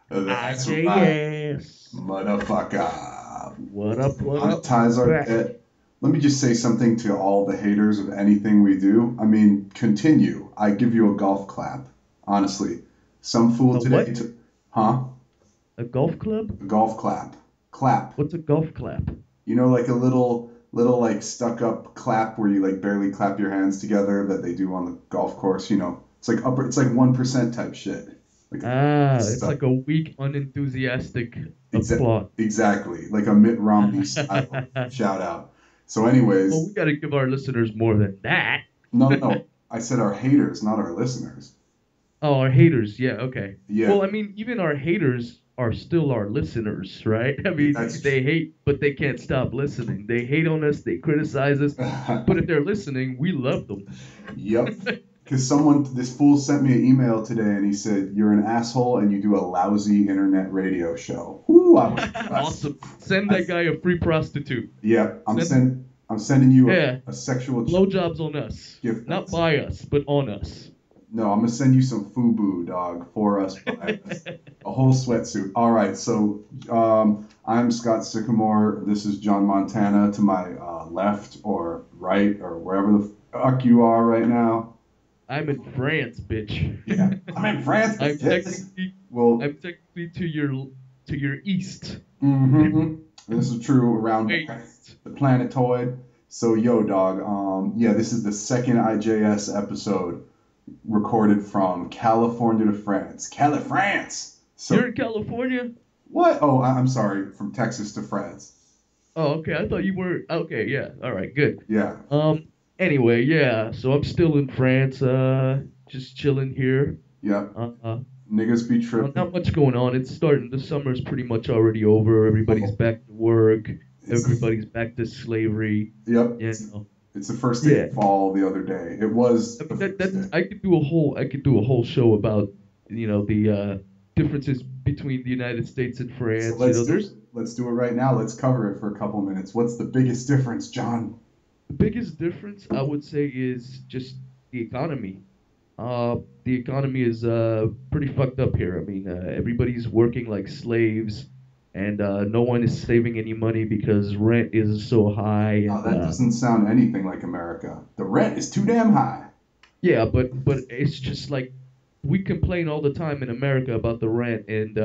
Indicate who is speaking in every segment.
Speaker 1: That's right,
Speaker 2: IJS.
Speaker 1: motherfucker.
Speaker 2: What up? What up?
Speaker 1: Monetize our
Speaker 2: Back.
Speaker 1: debt. Let me just say something to all the haters of anything we do. I mean, continue. I give you a golf clap. Honestly, some fool
Speaker 2: A
Speaker 1: today,
Speaker 2: what?
Speaker 1: huh?
Speaker 2: A golf club?
Speaker 1: A golf clap. Clap.
Speaker 2: What's a golf clap?
Speaker 1: Like a little like stuck up clap where you like barely clap your hands together that they do on the golf course. It's like upper. It's like 1% type shit. Like
Speaker 2: Ah, it's
Speaker 1: stuff.
Speaker 2: like a weak, unenthusiastic
Speaker 1: Exa-
Speaker 2: applause.
Speaker 1: exactly. Like a Mitt Romney style shout out. So,
Speaker 2: Well,
Speaker 1: anyways,
Speaker 2: we gotta give our listeners more than that.
Speaker 1: no, no, no. I said our haters, not our listeners.
Speaker 2: Oh, our haters. Yeah, okay.
Speaker 1: Yeah,
Speaker 2: Well, I mean, even our haters are still our listeners, right? I mean,
Speaker 1: that's
Speaker 2: they hate, but they can't stop listening. They hate on us, they criticize us, but if they're listening, we love them.
Speaker 1: yep. Because this fool sent me an email today and he said, "You're an asshole and you do a lousy internet radio show." Ooh, I was impressed.
Speaker 2: Awesome. Send
Speaker 1: I,
Speaker 2: that guy a free prostitute.
Speaker 1: yeah,
Speaker 2: Send,
Speaker 1: I'm sending you
Speaker 2: yeah,
Speaker 1: a sexual
Speaker 2: blowjobs on us.
Speaker 1: gift.
Speaker 2: Not by us, but on us.
Speaker 1: No, I'm gonna send you some FUBU, dog, for us, by us. A whole sweatsuit. All right, so I'm Scott Sycamore. This is John Montana to my left or right or wherever the fuck you are right now.
Speaker 2: I'm in France, bitch.
Speaker 1: Yeah, I'm in France.
Speaker 2: I'm
Speaker 1: Yes.
Speaker 2: technically
Speaker 1: Well,
Speaker 2: I'm technically to your east.
Speaker 1: mm-hmm. This is true around
Speaker 2: West.
Speaker 1: the planetoid. So, yo, dog. Yeah, this is the second IJS episode recorded from California to France. France.
Speaker 2: You're
Speaker 1: So
Speaker 2: in California?
Speaker 1: what? Oh, I'm sorry. From Texas to France.
Speaker 2: Oh, okay. I thought you were okay, yeah. All right, good.
Speaker 1: Yeah.
Speaker 2: Anyway, yeah. So I'm still in France, just chilling here.
Speaker 1: Yep.
Speaker 2: Uh,
Speaker 1: Niggas be
Speaker 2: not
Speaker 1: tripping.
Speaker 2: much going on. It's starting. The summer's pretty much already over. Everybody's
Speaker 1: Oh,
Speaker 2: back to work.
Speaker 1: it's the
Speaker 2: Everybody's back to slavery.
Speaker 1: yep.
Speaker 2: You know.
Speaker 1: It's the first day
Speaker 2: Yeah.
Speaker 1: of fall the other day. It was
Speaker 2: I
Speaker 1: the
Speaker 2: mean,
Speaker 1: first day.
Speaker 2: I could do a whole show about the differences between the United States and
Speaker 1: So
Speaker 2: France.
Speaker 1: let's do it.
Speaker 2: There's
Speaker 1: Let's do it right now. Let's cover it for a couple minutes. What's the biggest difference, John?
Speaker 2: the biggest difference I would say is just the economy. The economy is pretty fucked up here. I mean, everybody's working like slaves, and no one is saving any money because rent is so high.
Speaker 1: Oh,
Speaker 2: And
Speaker 1: that doesn't sound anything like America. The rent is too damn high.
Speaker 2: yeah, but it's just like we complain all the time in America about the rent and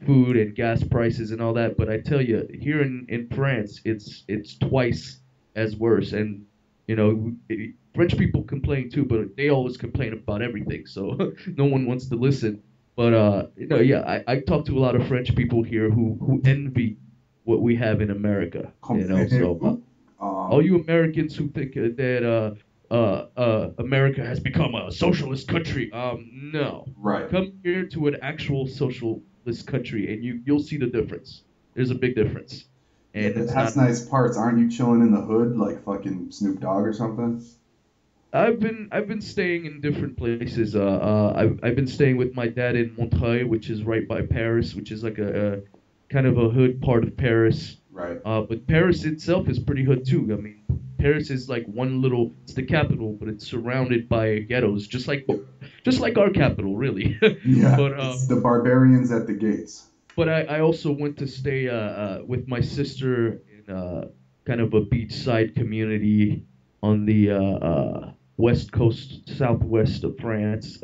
Speaker 2: food and gas prices and all that. But I tell you, here in France, it's twice as worse. And French people complain too, but they always complain about everything. So no one wants to listen. But yeah, I talk to a lot of French people here who envy what we have in America. So all
Speaker 1: Um,
Speaker 2: you Americans who think that America has become a socialist country, no.
Speaker 1: right.
Speaker 2: Come here to an actual socialist country, and you'll see the difference. There's a big difference,
Speaker 1: Yeah,
Speaker 2: and
Speaker 1: it
Speaker 2: it's
Speaker 1: has
Speaker 2: not.
Speaker 1: nice parts. Aren't you chilling in the hood like fucking Snoop Dogg or something?
Speaker 2: I've been staying in different places. I've been staying with my dad in Montreuil, which is right by Paris, which is like a kind of a hood part of Paris.
Speaker 1: Right.
Speaker 2: But Paris itself is pretty hood too. I mean, Paris is like one little. It's the capital, but it's surrounded by ghettos, just like our capital, really.
Speaker 1: Yeah,
Speaker 2: but
Speaker 1: it's the barbarians at the gates.
Speaker 2: I also went to stay with my sister in kind of a beachside community on the west coast, southwest of France,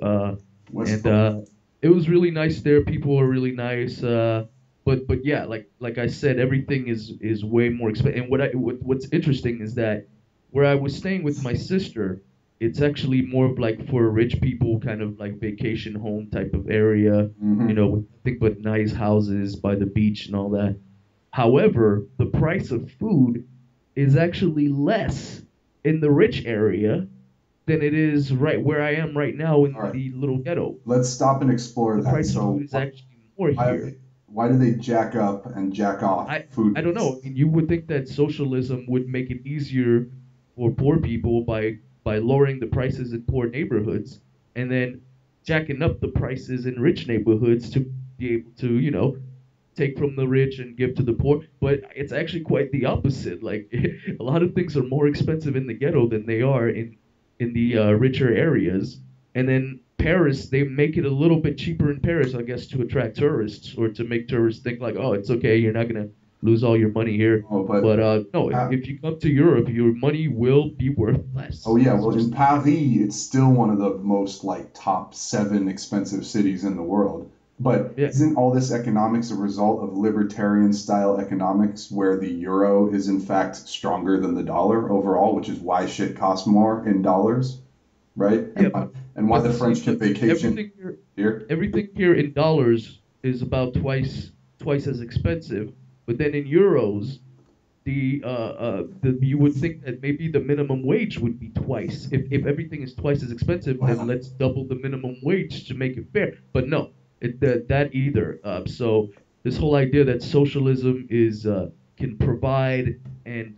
Speaker 1: West
Speaker 2: and
Speaker 1: Coast.
Speaker 2: it was really nice there. People were really nice, but yeah, like I said, everything is way more expensive. And what's interesting is that where I was staying with my sister, it's actually more of like for rich people, kind of like vacation home type of area,
Speaker 1: Hmm.
Speaker 2: with nothing but nice houses by the beach and all that. However, the price of food is actually less in the rich area than it is right where I am right now
Speaker 1: All
Speaker 2: in
Speaker 1: right,
Speaker 2: the little ghetto.
Speaker 1: let's stop and explore
Speaker 2: The
Speaker 1: that.
Speaker 2: price of food
Speaker 1: So,
Speaker 2: is actually more
Speaker 1: why,
Speaker 2: here.
Speaker 1: why do they jack up and jack off
Speaker 2: I
Speaker 1: food
Speaker 2: I don't know.
Speaker 1: prices?
Speaker 2: I mean, you would think that socialism would make it easier for poor people by lowering the prices in poor neighborhoods and then jacking up the prices in rich neighborhoods to be able to, take from the rich and give to the poor. But it's actually quite the opposite. Like a lot of things are more expensive in the ghetto than they are in the richer areas. And then Paris, they make it a little bit cheaper in Paris, I guess, to attract tourists or to make tourists think like, oh, it's okay, you're not gonna lose all your money here.
Speaker 1: Oh,
Speaker 2: But
Speaker 1: but
Speaker 2: no,
Speaker 1: uh,
Speaker 2: if you come to Europe, your money will be worth
Speaker 1: oh
Speaker 2: less.
Speaker 1: yeah,
Speaker 2: It's
Speaker 1: well in
Speaker 2: just
Speaker 1: Paris, it's still one of the most like top 7 expensive cities in the world. But
Speaker 2: yeah,
Speaker 1: isn't all this economics a result of libertarian style economics where the euro is in fact stronger than the dollar overall, which is why shit costs more in dollars, right?
Speaker 2: yeah,
Speaker 1: And why
Speaker 2: but
Speaker 1: the
Speaker 2: see,
Speaker 1: French get
Speaker 2: look,
Speaker 1: vacation here?
Speaker 2: everything here in dollars is about twice as expensive, but then in euros, the you would think that maybe the minimum wage would be twice. If everything is twice as expensive, then
Speaker 1: Wow.
Speaker 2: let's double the minimum wage to make it fair. But no, that either. So this whole idea that socialism is can provide and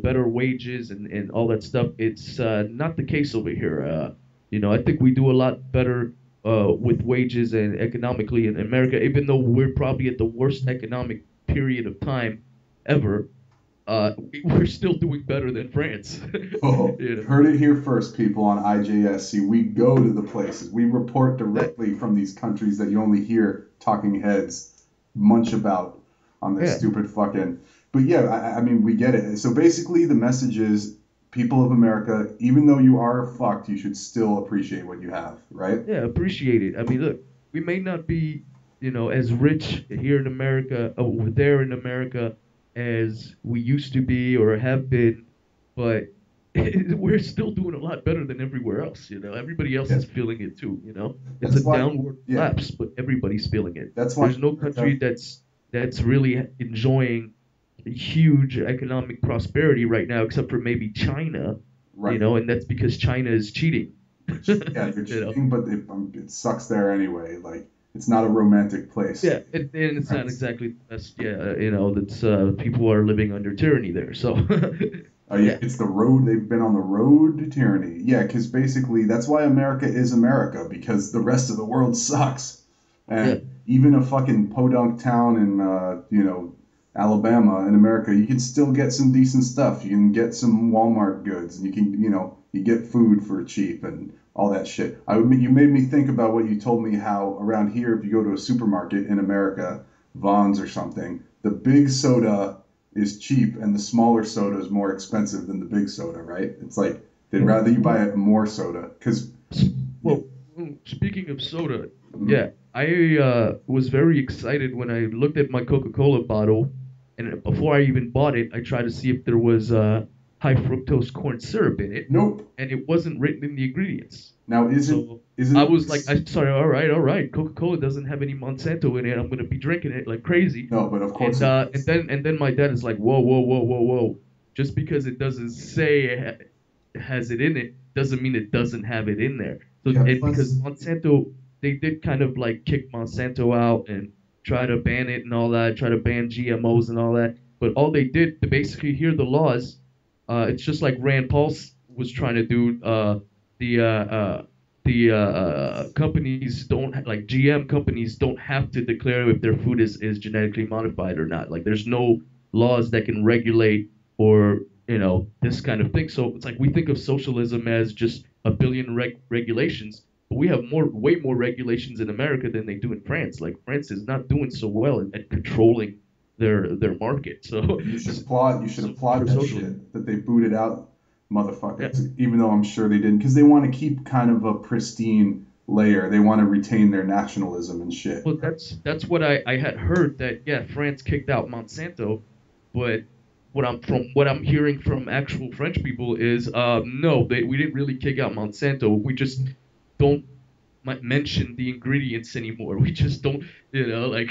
Speaker 2: better wages and all that stuff, it's not the case over here. I think we do a lot better with wages and economically in America, even though we're probably at the worst economic period of time ever, we're still doing better than France.
Speaker 1: Oh,
Speaker 2: you know,
Speaker 1: heard it here first, people on IJS. See, we go to the places. We report
Speaker 2: that,
Speaker 1: directly from these countries that you only hear talking heads munch about on their
Speaker 2: yeah,
Speaker 1: stupid fucking. But yeah, I mean, we get it. So basically, the message is, people of America, even though you are fucked, you should still appreciate what you have, right?
Speaker 2: yeah, appreciate it. I mean, look, we may not be, as rich here in America, over there in America, as we used to be or have been, but we're still doing a lot better than everywhere else. Everybody else
Speaker 1: Yeah.
Speaker 2: is feeling it too. It's
Speaker 1: That's
Speaker 2: a
Speaker 1: why,
Speaker 2: downward
Speaker 1: yeah,
Speaker 2: collapse, but everybody's feeling it.
Speaker 1: that's why
Speaker 2: There's no country
Speaker 1: America,
Speaker 2: that's really enjoying huge economic prosperity right now, except for maybe China.
Speaker 1: right.
Speaker 2: And that's because China is cheating.
Speaker 1: Which, yeah, you're
Speaker 2: you know.
Speaker 1: cheating, but it sucks there anyway. Like, it's not a romantic place.
Speaker 2: Yeah, and it's not
Speaker 1: Right.
Speaker 2: exactly the best. Yeah, that's people are living under tyranny there. So,
Speaker 1: Oh yeah,
Speaker 2: yeah,
Speaker 1: it's the road. They've been on the road to tyranny. Yeah, because basically that's why America is America, because the rest of the world sucks.
Speaker 2: yeah,
Speaker 1: And even a fucking podunk town in Alabama in America, you can still get some decent stuff. You can get some Walmart goods, and you can you get food for cheap and all that shit. You made me think about what you told me, how around here if you go to a supermarket in America, Vons or something, the big soda is cheap and the smaller soda is more expensive than the big soda, right? It's like they'd rather you buy more soda because
Speaker 2: Well, speaking of soda,
Speaker 1: mm,
Speaker 2: yeah, I was very excited when I looked at my Coca-Cola bottle, and before I even bought it, I tried to see if there was high fructose corn syrup in it,
Speaker 1: nope.
Speaker 2: and it wasn't written in the ingredients.
Speaker 1: Now isn't
Speaker 2: So I
Speaker 1: isn't
Speaker 2: was like, I sorry, all right, Coca-Cola doesn't have any Monsanto in it. I'm gonna be drinking it like crazy.
Speaker 1: no, but of course
Speaker 2: And
Speaker 1: it
Speaker 2: and
Speaker 1: does.
Speaker 2: then and then my dad is like, whoa, whoa, whoa, whoa, whoa. Just because it doesn't say it has it in it doesn't mean it doesn't have it in there. So
Speaker 1: Yeah,
Speaker 2: and because
Speaker 1: plus
Speaker 2: Monsanto, they did kind of like kick Monsanto out and try to ban it and all that, try to ban GMOs and all that. But all they did to basically hear the laws, it's just like Rand Paul was trying to do. The companies don't like GM companies don't have to declare if their food is genetically modified or not. Like there's no laws that can regulate or this kind of thing. So it's like we think of socialism as just a billion regulations, but we have way more regulations in America than they do in France. Like France is not doing so well at controlling their market. So
Speaker 1: you should applaud. You should
Speaker 2: so
Speaker 1: applaud
Speaker 2: for
Speaker 1: that
Speaker 2: socialism,
Speaker 1: shit that they booted out
Speaker 2: yeah.
Speaker 1: motherfuckers. Even though I'm sure they didn't, because they want to keep kind of a pristine layer. They want to retain their nationalism and shit.
Speaker 2: Well, that's what I had heard that yeah, France kicked out Monsanto, but what I'm hearing from actual French people is no, we didn't really kick out Monsanto. We just don't mention the ingredients anymore. We just don't, like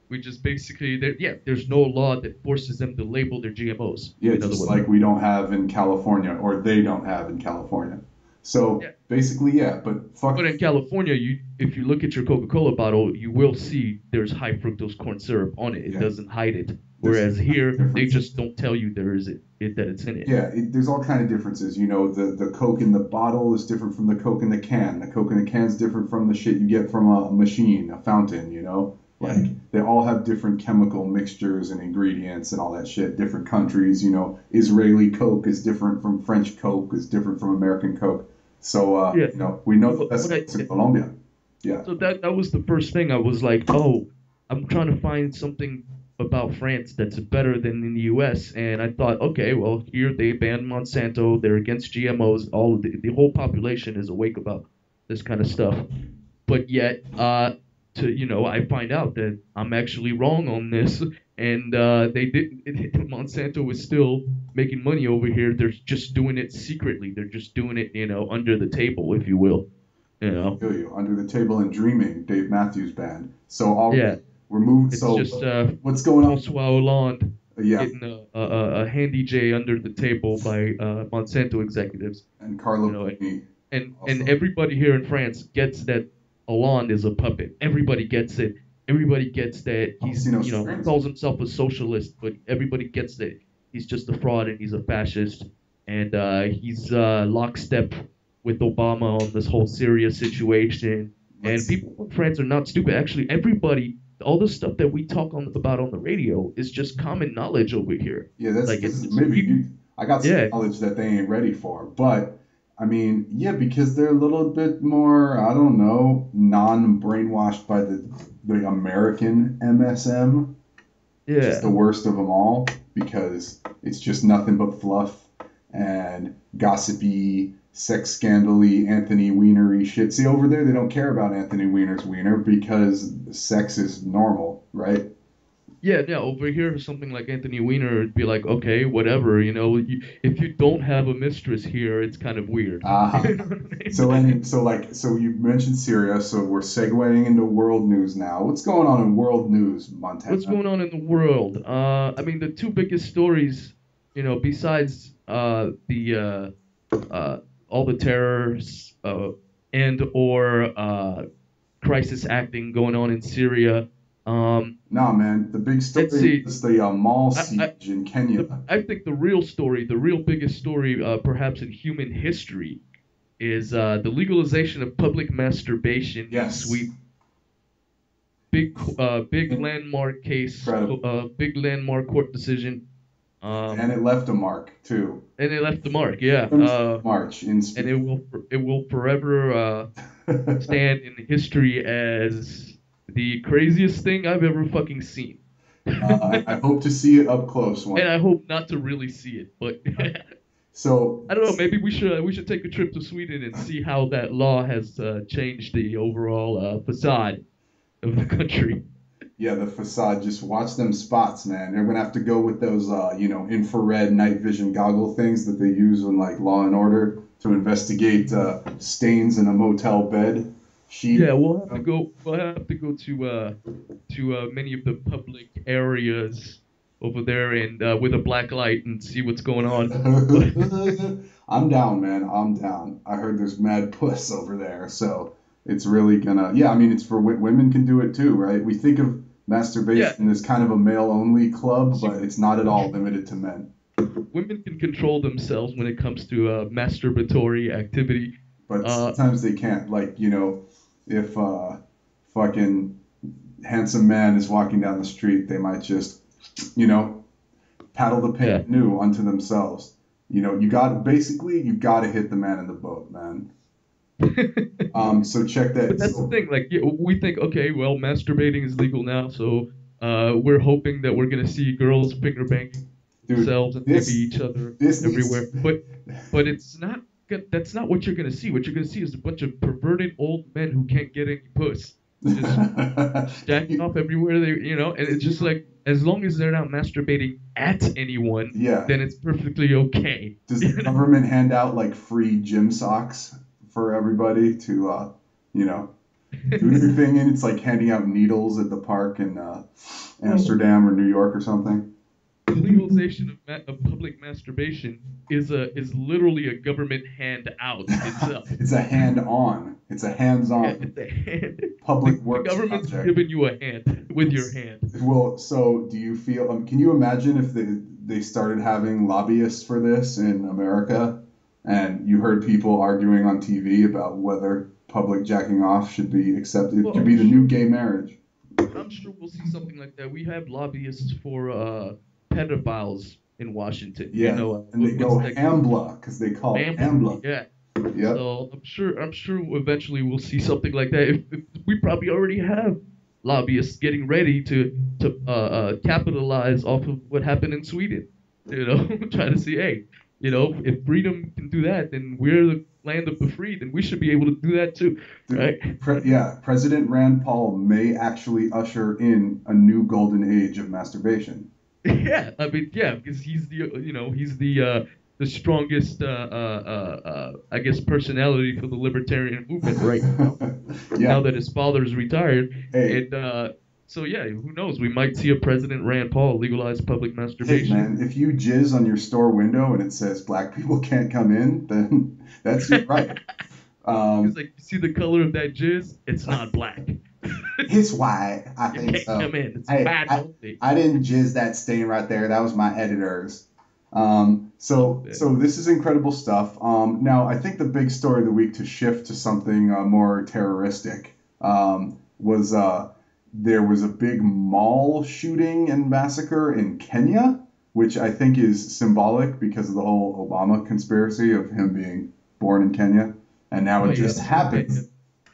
Speaker 2: we just basically there's no law that forces them to label their GMOs.
Speaker 1: Yeah,
Speaker 2: In other
Speaker 1: just
Speaker 2: words,
Speaker 1: like we don't have in California, or they don't have in California. So
Speaker 2: yeah.
Speaker 1: basically, yeah, but fuck.
Speaker 2: But in California, if you look at your Coca-Cola bottle, you will see there's high fructose corn syrup on it. It
Speaker 1: Yeah,
Speaker 2: doesn't hide it.
Speaker 1: there's
Speaker 2: Whereas here, they
Speaker 1: differences.
Speaker 2: just don't tell you there is that it's in it.
Speaker 1: Yeah, there's all kind of differences. The Coke in the bottle is different from the Coke in the can. The Coke in the can is different from the shit you get from a machine, a fountain.
Speaker 2: Yeah.
Speaker 1: Like they all have different chemical mixtures and ingredients and all that shit. Different countries. Israeli Coke is different from French Coke, is different from American Coke. So,
Speaker 2: Yeah.
Speaker 1: we know the
Speaker 2: What,
Speaker 1: best
Speaker 2: what I,
Speaker 1: place in Colombia. Yeah.
Speaker 2: so that was the first thing. I was like, oh, I'm trying to find something about France that's better than in the U.S. And I thought, okay, well, here they banned Monsanto. They're against GMOs. The whole population is awake about this kind of stuff. But yet, I find out that I'm actually wrong on this, and they did. Monsanto is still making money over here. They're just doing it secretly. They're just doing it, under the table, if you will. You know.
Speaker 1: Feel you. Under the Table and Dreaming, Dave Matthews Band. So all
Speaker 2: Yeah.
Speaker 1: we're moving.
Speaker 2: It's
Speaker 1: So
Speaker 2: just
Speaker 1: what's going on?
Speaker 2: Francois Hollande
Speaker 1: Yeah,
Speaker 2: getting a handy J under the table by Monsanto executives.
Speaker 1: and Carlo
Speaker 2: You know,
Speaker 1: Bruni
Speaker 2: and
Speaker 1: also.
Speaker 2: everybody here in France gets that Hollande is a puppet. Everybody gets it. Everybody gets that he's,
Speaker 1: See no
Speaker 2: he
Speaker 1: strings.
Speaker 2: calls himself a socialist, but everybody gets that he's just a fraud and he's a fascist. And he's lockstep with Obama on this whole Syria situation. And
Speaker 1: Let's-
Speaker 2: people in France are not stupid. Actually, everybody, all the stuff that we talk about on the radio is just common knowledge over here.
Speaker 1: Yeah, that's
Speaker 2: Like,
Speaker 1: this is
Speaker 2: it's
Speaker 1: maybe
Speaker 2: people,
Speaker 1: I got some
Speaker 2: yeah,
Speaker 1: knowledge that they ain't ready for, but I mean, yeah, because they're a little bit more, I don't know, non-brainwashed by the American MSM, which is
Speaker 2: yeah.
Speaker 1: the worst of them all because it's just nothing but fluff and gossipy, sex scandally, Anthony Weinery shit. See, over there they don't care about Anthony Weiner's wiener because sex is normal, right?
Speaker 2: Yeah, yeah, over here, something like Anthony Weiner would be like, okay, whatever, if you don't have a mistress here, it's kind of weird.
Speaker 1: Uh-huh.
Speaker 2: You know what I mean?
Speaker 1: So you mentioned Syria, so we're segueing into world news now. What's going on in world news, Montana?
Speaker 2: What's going on in the world? I mean, the two biggest stories, besides all the terrors and or crisis acting going on in Syria.
Speaker 1: Nah, man, the big story
Speaker 2: Let's see.
Speaker 1: is the mall
Speaker 2: I, I,
Speaker 1: siege in Kenya.
Speaker 2: I think the real story, the real biggest story, perhaps in human history, is the legalization of public masturbation.
Speaker 1: Yes.
Speaker 2: Sweet, big landmark case,
Speaker 1: Incredible.
Speaker 2: big landmark court decision.
Speaker 1: And it left a mark too.
Speaker 2: And it left the mark, yeah.
Speaker 1: March in
Speaker 2: And it will forever stand in history as the craziest thing I've ever fucking seen.
Speaker 1: I hope to see it up close one.
Speaker 2: And I hope not to really see it, but
Speaker 1: So
Speaker 2: I don't know. Maybe we should take a trip to Sweden and see how that law has changed the overall facade of the country.
Speaker 1: yeah, the facade. Just watch them spots, man. They're gonna have to go with those, infrared night vision goggle things that they use in like Law and Order to investigate stains in a motel bed.
Speaker 2: Yeah, we'll have to go. We'll have to go to many of the public areas over there and with a black light and see what's going on.
Speaker 1: I'm down, man. I'm down. I heard there's mad puss over there, so it's really gonna. Yeah, I mean, it's for women can do it too, right? We think of masturbation as kind of a male-only club, but it's not at all limited to men.
Speaker 2: Women can control themselves when it comes to masturbatory activity.
Speaker 1: But sometimes they can't. Like, if fucking handsome man is walking down the street, they might just, paddle the canoe unto themselves. You got to hit the man in the boat, man. So check that.
Speaker 2: But that's the thing. Like, we think, okay, well, masturbating is legal now, so we're hoping that we're gonna see girls finger banging themselves and maybe each other everywhere. But it's not. That's not what you're gonna see. What you're gonna see is a bunch of perverted old men who can't get any puss, just jacking off everywhere and it's just like, as long as they're not masturbating at anyone, then it's perfectly okay.
Speaker 1: Does the government hand out like free gym socks for everybody to do their thing in? It's like handing out needles at the park in Amsterdam or New York or something.
Speaker 2: The legalization of public masturbation is literally a government handout itself.
Speaker 1: It's a hand-on. It's a hands-on.
Speaker 2: Yeah, it's a hand.
Speaker 1: Public works
Speaker 2: The government's
Speaker 1: project.
Speaker 2: giving you a hand with your hand.
Speaker 1: Well, so do you feel? Can you imagine if they started having lobbyists for this in America, and you heard people arguing on TV about whether public jacking off should be accepted to be the new gay marriage?
Speaker 2: I'm sure we'll see something like that. We have lobbyists for pedophiles in Washington.
Speaker 1: Yeah, and they go Hambla because they call it Hambla.
Speaker 2: Yeah,
Speaker 1: Yep.
Speaker 2: So I'm sure eventually we'll see something like that. If we probably already have lobbyists getting ready to capitalize off of what happened in Sweden. Trying to see, hey, if freedom can do that, then we're the land of the free. Then we should be able to do that too, right?
Speaker 1: Yeah, President Rand Paul may actually usher in a new golden age of masturbation.
Speaker 2: Yeah, I mean, yeah, because he's the strongest, I guess, personality for the libertarian movement right now.
Speaker 1: Yeah.
Speaker 2: Now that his father's retired,
Speaker 1: Hey,
Speaker 2: and so yeah, who knows? We might see a President Rand Paul legalize public
Speaker 1: hey,
Speaker 2: masturbation.
Speaker 1: man, if you jizz on your store window and it says black people can't come in, then that's your right.
Speaker 2: He's
Speaker 1: Um,
Speaker 2: like, you see the color of that jizz? It's not black.
Speaker 1: it's white. I
Speaker 2: You
Speaker 1: think
Speaker 2: can't
Speaker 1: so.
Speaker 2: come in. It's
Speaker 1: Hey,
Speaker 2: bad only.
Speaker 1: I didn't jizz that stain right there. That was my editor's.
Speaker 2: Oh,
Speaker 1: So this is incredible stuff. Now, I think the big story of the week to shift to something more terroristic was there was a big mall shooting and massacre in Kenya, which I think is symbolic because of the whole Obama conspiracy of him being born in Kenya. And now
Speaker 2: oh
Speaker 1: it
Speaker 2: yeah,
Speaker 1: just happens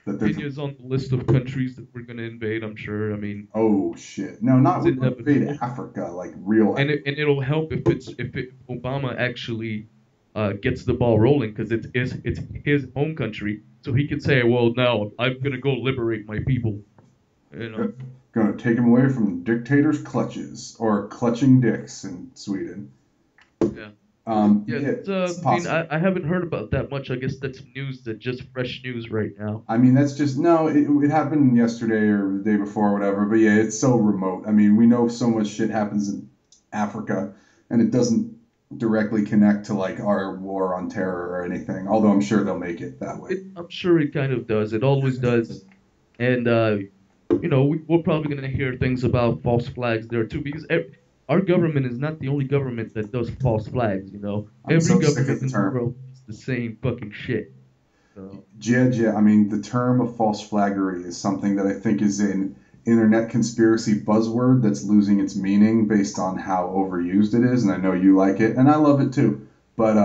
Speaker 1: that there's
Speaker 2: Kenya's on the list of countries that we're gonna invade. I'm sure. I mean,
Speaker 1: oh shit. No, not
Speaker 2: it's
Speaker 1: we're gonna invade
Speaker 2: inevitable.
Speaker 1: Africa, like real
Speaker 2: And it'll help if Obama actually gets the ball rolling because it's his home country, so he can say, well, now I'm gonna go liberate my people. You know,
Speaker 1: Gonna take him away from dictators' clutches or clutching dicks in Sweden.
Speaker 2: yeah, yeah.
Speaker 1: Yeah, it's
Speaker 2: I mean,
Speaker 1: possible.
Speaker 2: I haven't heard about that much. I guess that's news that just fresh news right now.
Speaker 1: I mean, that's just no. It happened yesterday or the day before, or whatever. But yeah, it's so remote. I mean, we know so much shit happens in Africa, and it doesn't directly connect to like our war on terror or anything. Although I'm sure they'll make it that way.
Speaker 2: I'm sure it kind of does. It always does. And we're probably gonna hear things about false flags there too, because our government is not the only government that does false flags.
Speaker 1: I'm
Speaker 2: Every
Speaker 1: so sick of
Speaker 2: government
Speaker 1: the
Speaker 2: in the
Speaker 1: term.
Speaker 2: world does the same fucking shit. So,
Speaker 1: Yeah, yeah. I mean, the term of false flaggery is something that I think is an internet conspiracy buzzword that's losing its meaning based on how overused it is. And I know you like it, and I love it too. But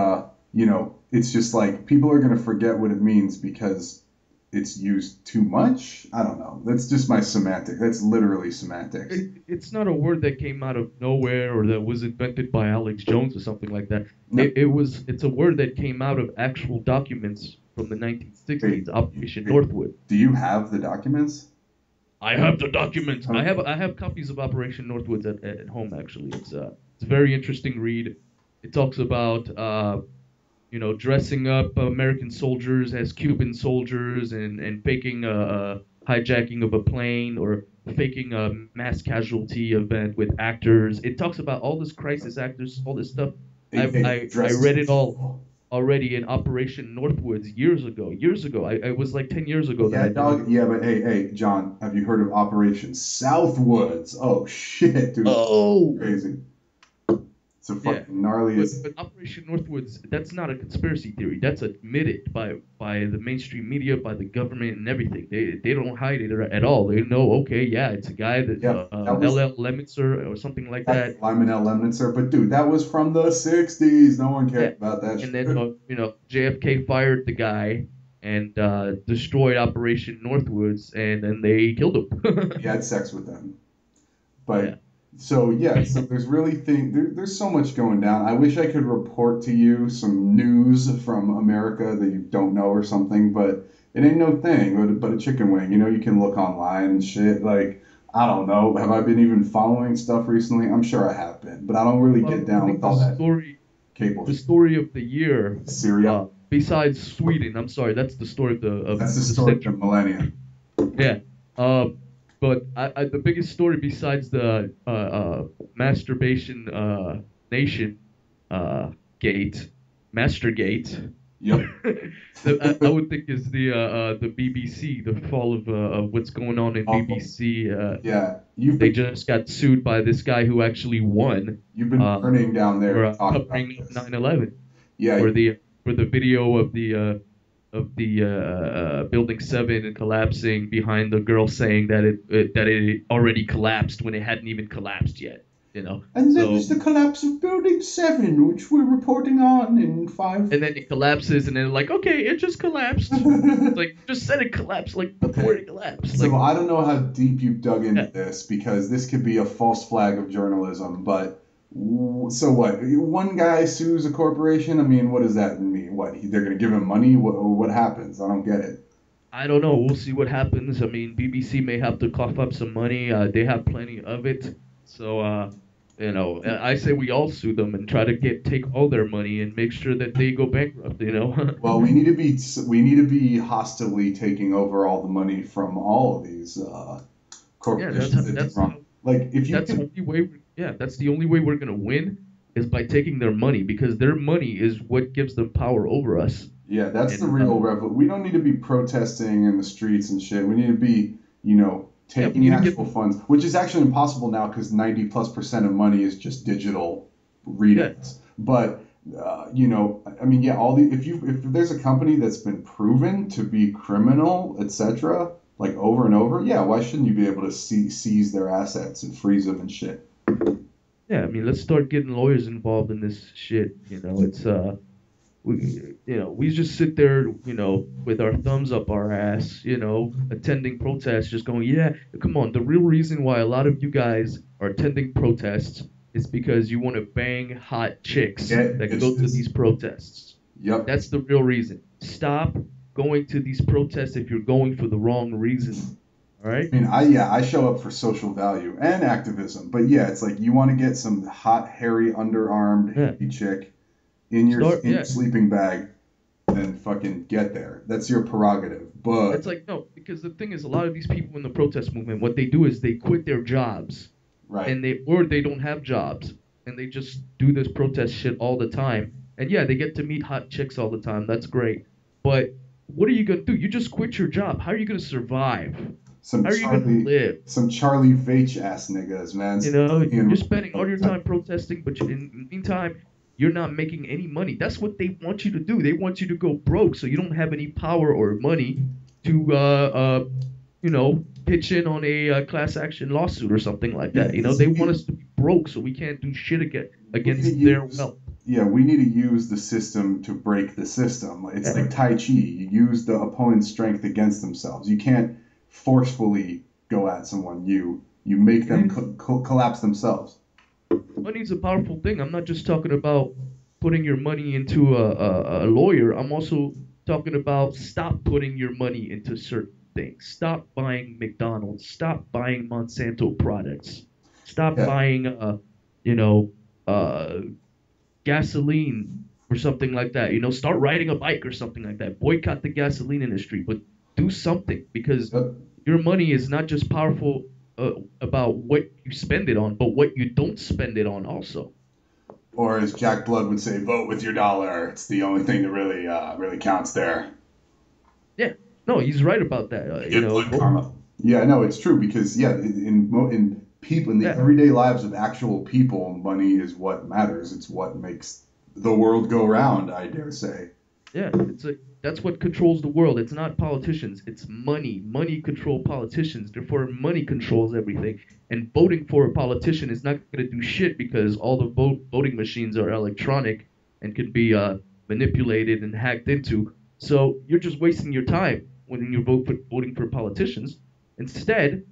Speaker 1: it's just like people are gonna forget what it means because it's used too much. I don't know. That's just my semantic. That's literally semantics.
Speaker 2: it's not a word that came out of nowhere or that was invented by Alex Jones or something like that.
Speaker 1: No,
Speaker 2: It's a word that came out of actual documents from the
Speaker 1: wait,
Speaker 2: 1960s, Operation
Speaker 1: wait.
Speaker 2: Northwood.
Speaker 1: Do you have the documents?
Speaker 2: I have the documents. I
Speaker 1: Okay.
Speaker 2: have I have copies of Operation Northwoods at home actually. It's a very interesting read. It talks about dressing up American soldiers as Cuban soldiers and faking a hijacking of a plane or faking a mass casualty event with actors. It talks about all this crisis actors, all this stuff. I
Speaker 1: Dressed
Speaker 2: read
Speaker 1: to
Speaker 2: it all
Speaker 1: kill.
Speaker 2: already in Operation Northwoods years ago. Years ago. I was like 10 years ago that
Speaker 1: Yeah,
Speaker 2: I did it.
Speaker 1: dog. Yeah, but hey, John, have you heard of Operation Southwoods? Oh shit, dude,
Speaker 2: Oh,
Speaker 1: crazy. It's a
Speaker 2: yeah.
Speaker 1: fucking gnarly.
Speaker 2: But Operation Northwoods, that's not a conspiracy theory. That's admitted by the mainstream media, by the government, and everything. They don't hide it at all. They know, okay, yeah, it's a guy that
Speaker 1: Yeah, that was
Speaker 2: LL Lemitzer or something like
Speaker 1: that's
Speaker 2: that.
Speaker 1: Lyman L. Lemnitzer, but dude, that was from the '60s. No one
Speaker 2: Yeah,
Speaker 1: cared about that
Speaker 2: and then
Speaker 1: shit.
Speaker 2: JFK fired the guy and destroyed Operation Northwoods, and then they killed him.
Speaker 1: He had sex with them.
Speaker 2: Yeah.
Speaker 1: But so yeah, so there's really there's so much going down. I wish I could report to you some news from America that you don't know or something, but it ain't no thing but a chicken wing. You can look online and shit. Like I don't know, have I been even following stuff recently? I'm sure I have been, but I don't really
Speaker 2: Well,
Speaker 1: get
Speaker 2: I
Speaker 1: down
Speaker 2: think
Speaker 1: with all that cable
Speaker 2: the
Speaker 1: shit.
Speaker 2: story of the year,
Speaker 1: Syria.
Speaker 2: besides Sweden, I'm sorry, that's the story of
Speaker 1: That's the
Speaker 2: the
Speaker 1: story of the
Speaker 2: century.
Speaker 1: millennium.
Speaker 2: Yeah. But the biggest story besides the masturbation nation gate, Mastergate,
Speaker 1: Yep.
Speaker 2: that I would think is the BBC, the fall of what's going on in
Speaker 1: Awful.
Speaker 2: BBC.
Speaker 1: Yeah,
Speaker 2: They just got sued by this guy who actually won
Speaker 1: you've been
Speaker 2: uh,
Speaker 1: burning down there
Speaker 2: for
Speaker 1: to talk about
Speaker 2: covering up
Speaker 1: this.
Speaker 2: 9/11,
Speaker 1: Yeah,
Speaker 2: for the video of the building 7 collapsing behind the girl saying that it already collapsed when it hadn't even collapsed yet. you know.
Speaker 1: And then
Speaker 2: So
Speaker 1: there's the collapse of Building 7, which we're reporting on in 5.
Speaker 2: and then it collapses, and then like, okay, it just collapsed. It's like just said it collapsed like before
Speaker 1: Okay.
Speaker 2: it collapsed.
Speaker 1: So
Speaker 2: Like,
Speaker 1: I don't know how deep you've dug into
Speaker 2: yeah,
Speaker 1: this because this could be a false flag of journalism, but so what? One guy sues a corporation? I mean, what does that mean? What? They're going to give him money? What happens? I don't get it.
Speaker 2: I don't know. We'll see what happens. I mean, BBC may have to cough up some money. They have plenty of it. So, I say we all sue them and try to take all their money and make sure that they go bankrupt.
Speaker 1: Well, we need to be hostilely taking over all the money from all of these
Speaker 2: Yeah,
Speaker 1: corporations that do wrong. Like if you
Speaker 2: that's the
Speaker 1: could,
Speaker 2: only way. Yeah, that's the only way we're gonna win is by taking their money because their money is what gives them power over us.
Speaker 1: yeah, that's the
Speaker 2: And
Speaker 1: real revolution. We don't need to be protesting in the streets and shit. We need to be,
Speaker 2: yeah, we
Speaker 1: taking
Speaker 2: need to
Speaker 1: actual funds, which is actually impossible now because 90+% of money is just digital
Speaker 2: yeah,
Speaker 1: readouts. But I mean, yeah, if there's a company that's been proven to be criminal, etc., like over and over, yeah, why shouldn't you be able to seize their assets and freeze them and shit?
Speaker 2: yeah. I mean, let's start getting lawyers involved in this shit. It's we just sit there, with our thumbs up our ass, attending protests, just going, yeah, come on. The real reason why a lot of you guys are attending protests is because you want to bang hot chicks
Speaker 1: Yeah,
Speaker 2: that
Speaker 1: it's
Speaker 2: go to
Speaker 1: this.
Speaker 2: these protests.
Speaker 1: Yep.
Speaker 2: That's the real reason. Stop going to these protests if you're going for the wrong reason. All right?
Speaker 1: I mean, I show up for social value and activism, but yeah, it's like you want to get some hot, hairy, underarmed
Speaker 2: Yeah.
Speaker 1: hippie chick in your
Speaker 2: Yeah.
Speaker 1: sleeping bag, then fucking get there. That's your prerogative. But
Speaker 2: It's like, no, because the thing is, a lot of these people in the protest movement, what they do is they quit their jobs
Speaker 1: right,
Speaker 2: and they don't have jobs and they just do this protest shit all the time. And yeah, they get to meet hot chicks all the time. That's great. But what are you gonna do? You just quit your job. How are you gonna survive?
Speaker 1: some
Speaker 2: How are you gonna live?
Speaker 1: Charlie Veitch ass niggas, man.
Speaker 2: You're spending all your time protesting, but in the meantime, you're not making any money. That's what they want you to do. They want you to go broke, so you don't have any power or money to, pitch in on a class action lawsuit or something like that. They want us to be broke, so we can't do shit against their wealth.
Speaker 1: Yeah, we need to use the system to break the system. It's like Tai Chi. You use the opponent's strength against themselves. You can't forcefully go at someone. You make them collapse themselves.
Speaker 2: Money's a powerful thing. I'm not just talking about putting your money into a lawyer. I'm also talking about stop putting your money into certain things. Stop buying McDonald's. Stop buying Monsanto products. Stop buying, gasoline or something like that. Start riding a bike or something like that. Boycott the gasoline industry, but do something because your money is not just powerful about what you spend it on, but what you don't spend it on also.
Speaker 1: Or as Jack Blood would say, vote with your dollar. It's the only thing that really counts there.
Speaker 2: Yeah, no, he's right about that.
Speaker 1: Karma. Yeah, no, it's true because in people in the everyday lives of actual people, money is what matters. It's what makes the world go round, I dare say.
Speaker 2: Yeah, that's what controls the world. It's not politicians. It's money. Money controls politicians. Therefore, money controls everything. And voting for a politician is not going to do shit because all the voting machines are electronic and can be manipulated and hacked into. So you're just wasting your time when you're voting for politicians. Instead,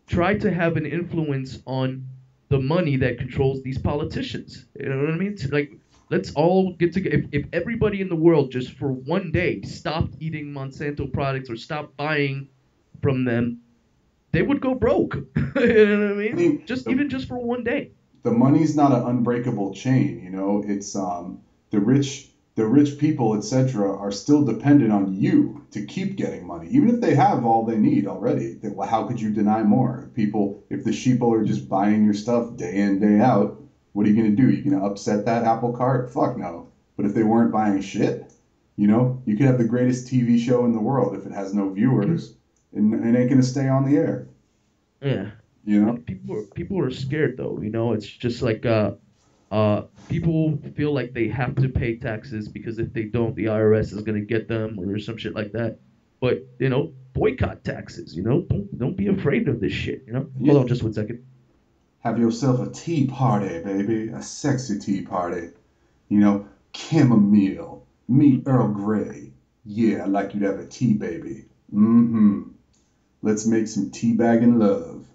Speaker 2: try to have an influence on the money that controls these politicians. You know what I mean? Like, let's all get together. If everybody in the world just for one day stopped eating Monsanto products or stopped buying from them, they would go broke. You know what I mean? Even just for one day.
Speaker 1: The money's not an unbreakable chain, It's the rich people, etc., are still dependent on you to keep getting money, even if they have all they need already. How could you deny more? If the sheeple are just buying your stuff day in, day out, what are you going to do? You going to upset that apple cart? Fuck no. But if they weren't buying shit, you could have the greatest TV show in the world. If it has no viewers, it ain't going to stay on the air.
Speaker 2: Yeah. And people are scared though. It's just like people feel like they have to pay taxes because if they don't, the IRS is going to get them or some shit like that. But boycott taxes. Don't be afraid of this shit. Hold on just 1 second.
Speaker 1: Have yourself a tea party, baby. A sexy tea party. You know, chamomile. Meet Earl Grey. Yeah, like you'd have a tea, baby. Mm-hmm. Let's make some teabagging love.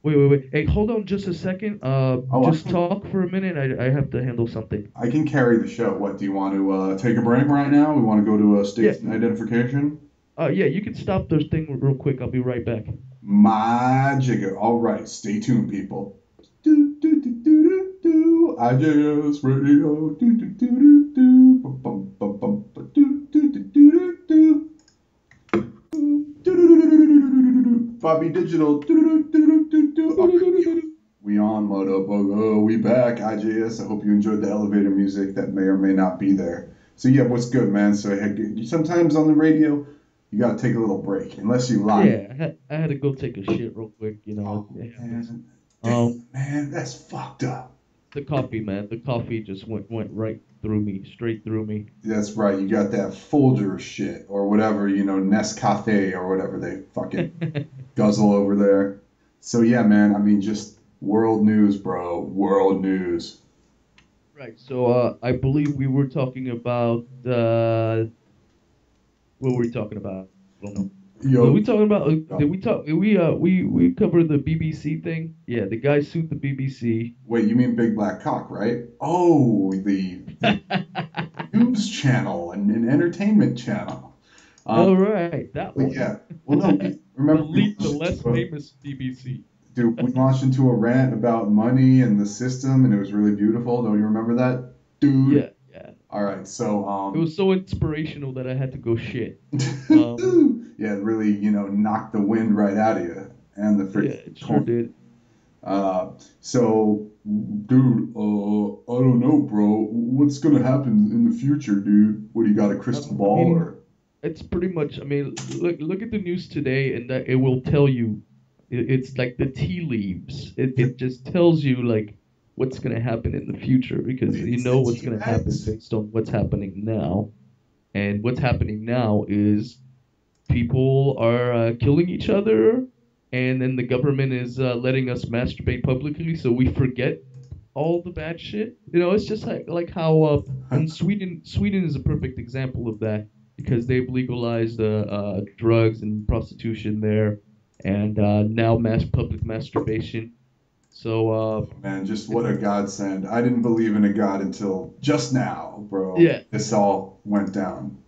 Speaker 2: Wait. Hey, hold on just a second.
Speaker 1: Oh,
Speaker 2: Just talk for a minute. I have to handle something.
Speaker 1: I can carry the show. What, do you want to take a break right now? We want to go to a
Speaker 2: Yeah.
Speaker 1: station identification?
Speaker 2: Yeah, you can stop the thing real quick. I'll be right back.
Speaker 1: My jigger. All right, stay tuned, people. Do, do, do, do, do, do. IJS Radio. Do, do, do, do, do. Bum, bum, bum, bum, bum, do, do, do, do, do, do. Bobby Digital. We on, motherfucker. We back. IJS. I hope you enjoyed the elevator music that may or may not be there. So yeah, what's good, man? So sometimes on the radio, you gotta take a little break, unless you lie.
Speaker 2: Yeah, I had to go take a shit real quick, you know.
Speaker 1: Oh, man, that's fucked up.
Speaker 2: The coffee, man. The coffee just went right through me, straight through me.
Speaker 1: That's right. You got that Folger shit or whatever, Nescafe or whatever they fucking guzzle over there. So yeah, man. I mean, just world news, bro. World news.
Speaker 2: Right. So I believe we were talking about what were we talking about? I don't know.
Speaker 1: Yo,
Speaker 2: were we talking about? Did we talk? We covered the BBC thing. Yeah, the guy sued the BBC.
Speaker 1: Wait, you mean Big Black Cock, right? Oh, the news channel and an entertainment channel.
Speaker 2: Oh right, that one.
Speaker 1: Yeah. Well, no. Remember
Speaker 2: the less famous BBC.
Speaker 1: Dude, we launched into a rant about money and the system, and it was really beautiful. Don't you remember that, dude?
Speaker 2: Yeah.
Speaker 1: All right, so
Speaker 2: it was so inspirational that I had to go shit.
Speaker 1: Yeah, it really, knocked the wind right out of you and the freaking.
Speaker 2: Yeah, it sure did.
Speaker 1: So, dude, I don't know, bro. What's gonna happen in the future, dude? What do you got, a crystal ball or?
Speaker 2: It's pretty much. I mean, look at the news today, and it will tell you. It's like the tea leaves. It just tells you like what's going to happen in the future because you know what's going to happen based on what's happening now. And what's happening now is people are killing each other, and then the government is letting us masturbate publicly, so we forget all the bad shit. It's just like how in Sweden is a perfect example of that because they've legalized drugs and prostitution there, and now public masturbation. So,
Speaker 1: man, just what a godsend. I didn't believe in a god until just now, bro.
Speaker 2: Yeah.
Speaker 1: This all went down.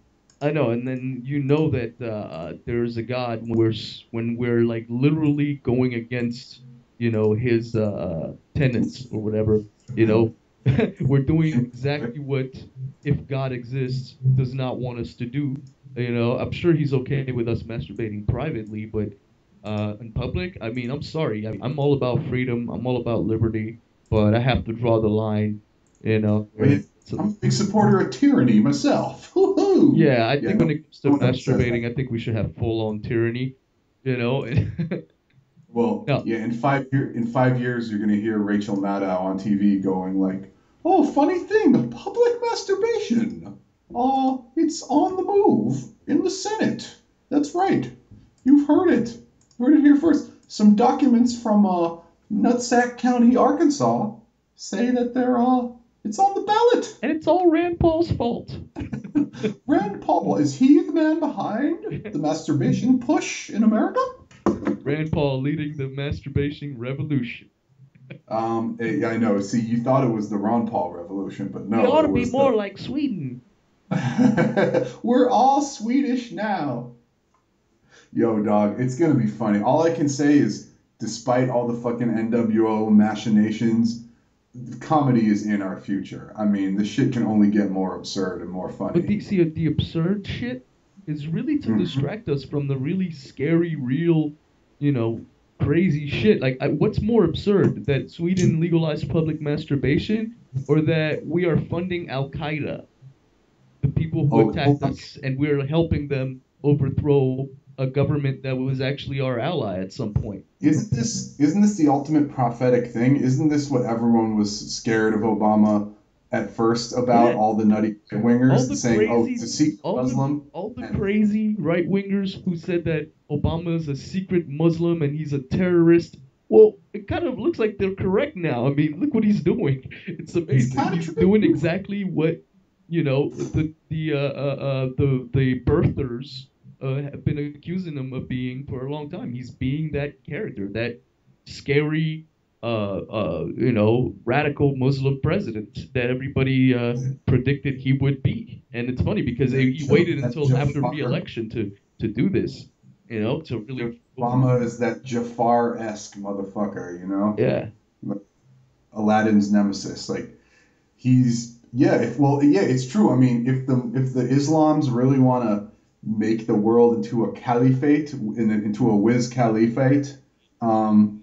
Speaker 2: I know, and then that there's a God when we're like literally going against, his tenets or whatever, we're doing exactly what, if God exists, does not want us to do. I'm sure he's okay with us masturbating privately, but in public, I mean, I'm sorry. I'm all about freedom. I'm all about liberty, but I have to draw the line, I'm
Speaker 1: a big supporter of tyranny myself. Woo-hoo!
Speaker 2: Yeah, I think when it comes to masturbating, I think we should have full-on tyranny,
Speaker 1: Well, no. Yeah, in 5 years, you're gonna hear Rachel Maddow on TV going like, "Oh, funny thing, the public masturbation. It's on the move in the Senate. That's right. You've heard it. Heard it here first. Some documents from Nutsack County, Arkansas, say that it's on the ballot.
Speaker 2: And it's all Rand Paul's fault.
Speaker 1: Rand Paul, is he the man behind the masturbation push in America?
Speaker 2: Rand Paul leading the masturbation revolution.
Speaker 1: I know. See, you thought it was the Ron Paul revolution, but no.
Speaker 2: We ought to be more like Sweden.
Speaker 1: We're all Swedish now. Yo, dog, it's gonna be funny. All I can say is, despite all the fucking NWO machinations, comedy is in our future. I mean, the shit can only get more absurd and more funny.
Speaker 2: But the absurd shit is really to distract us from the really scary, real, crazy shit. Like, what's more absurd? That Sweden legalized public masturbation, or that we are funding Al-Qaeda, the people who attacked us, and we're helping them overthrow a government that was actually our ally at some point.
Speaker 1: Isn't this the ultimate prophetic thing? Isn't this what everyone was scared of Obama at first about? Yeah. All the nutty right-wingers saying, it's a secret Muslim.
Speaker 2: All the crazy right-wingers who said that Obama is a secret Muslim and he's a terrorist. Well, it kind of looks like they're correct now. I mean, look what he's doing. It's
Speaker 1: It's
Speaker 2: amazing.
Speaker 1: kind of
Speaker 2: He's doing
Speaker 1: true.
Speaker 2: exactly what, the birthers have been accusing him of being for a long time. He's being that character, that scary, radical Muslim president that everybody predicted he would be. And it's funny because he waited
Speaker 1: That
Speaker 2: until after
Speaker 1: Jafar.
Speaker 2: re-election to do this, to really,
Speaker 1: Obama is that Jafar-esque motherfucker,
Speaker 2: yeah.
Speaker 1: Like Aladdin's nemesis. Like he's yeah. Yeah, it's true. I mean, if the Islams really want to make the world into a caliphate, into a whiz caliphate, um,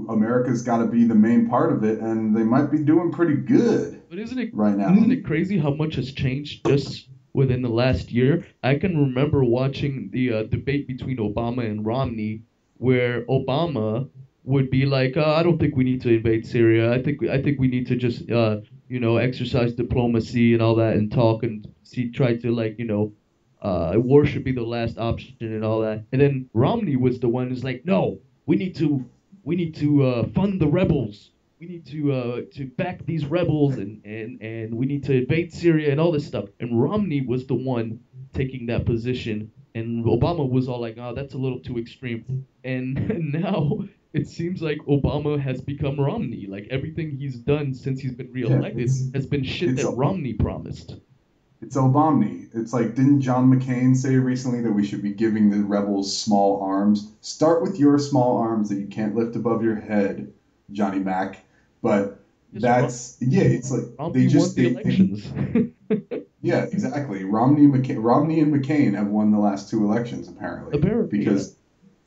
Speaker 1: America's got to be the main part of it, and they might be doing pretty good
Speaker 2: But isn't it
Speaker 1: right now.
Speaker 2: isn't it crazy how much has changed just within the last year? I can remember watching the debate between Obama and Romney, where Obama would be like, "I don't think we need to invade Syria. I think we need to just exercise diplomacy and all that and talk and see try to war should be the last option and all that." And then Romney was the one who's like, "No, we need to fund the rebels. We need to back these rebels and we need to invade Syria and all this stuff." And Romney was the one taking that position, and Obama was all like, "Oh, that's a little too extreme." And now it seems like Obama has become Romney. Like everything he's done since he's been
Speaker 1: Yeah,
Speaker 2: reelected has been shit
Speaker 1: it's
Speaker 2: that Romney promised.
Speaker 1: It's Obamni. It's like, didn't John McCain say recently that we should be giving the rebels small arms? Start with your small arms that you can't lift above your head, Johnny Mac. But
Speaker 2: Just Rom-
Speaker 1: yeah, it's like they
Speaker 2: Romney won
Speaker 1: just,
Speaker 2: the elections.
Speaker 1: yeah, exactly. Romney and McCain have won the last two elections, apparently,
Speaker 2: Apparently, yeah.
Speaker 1: because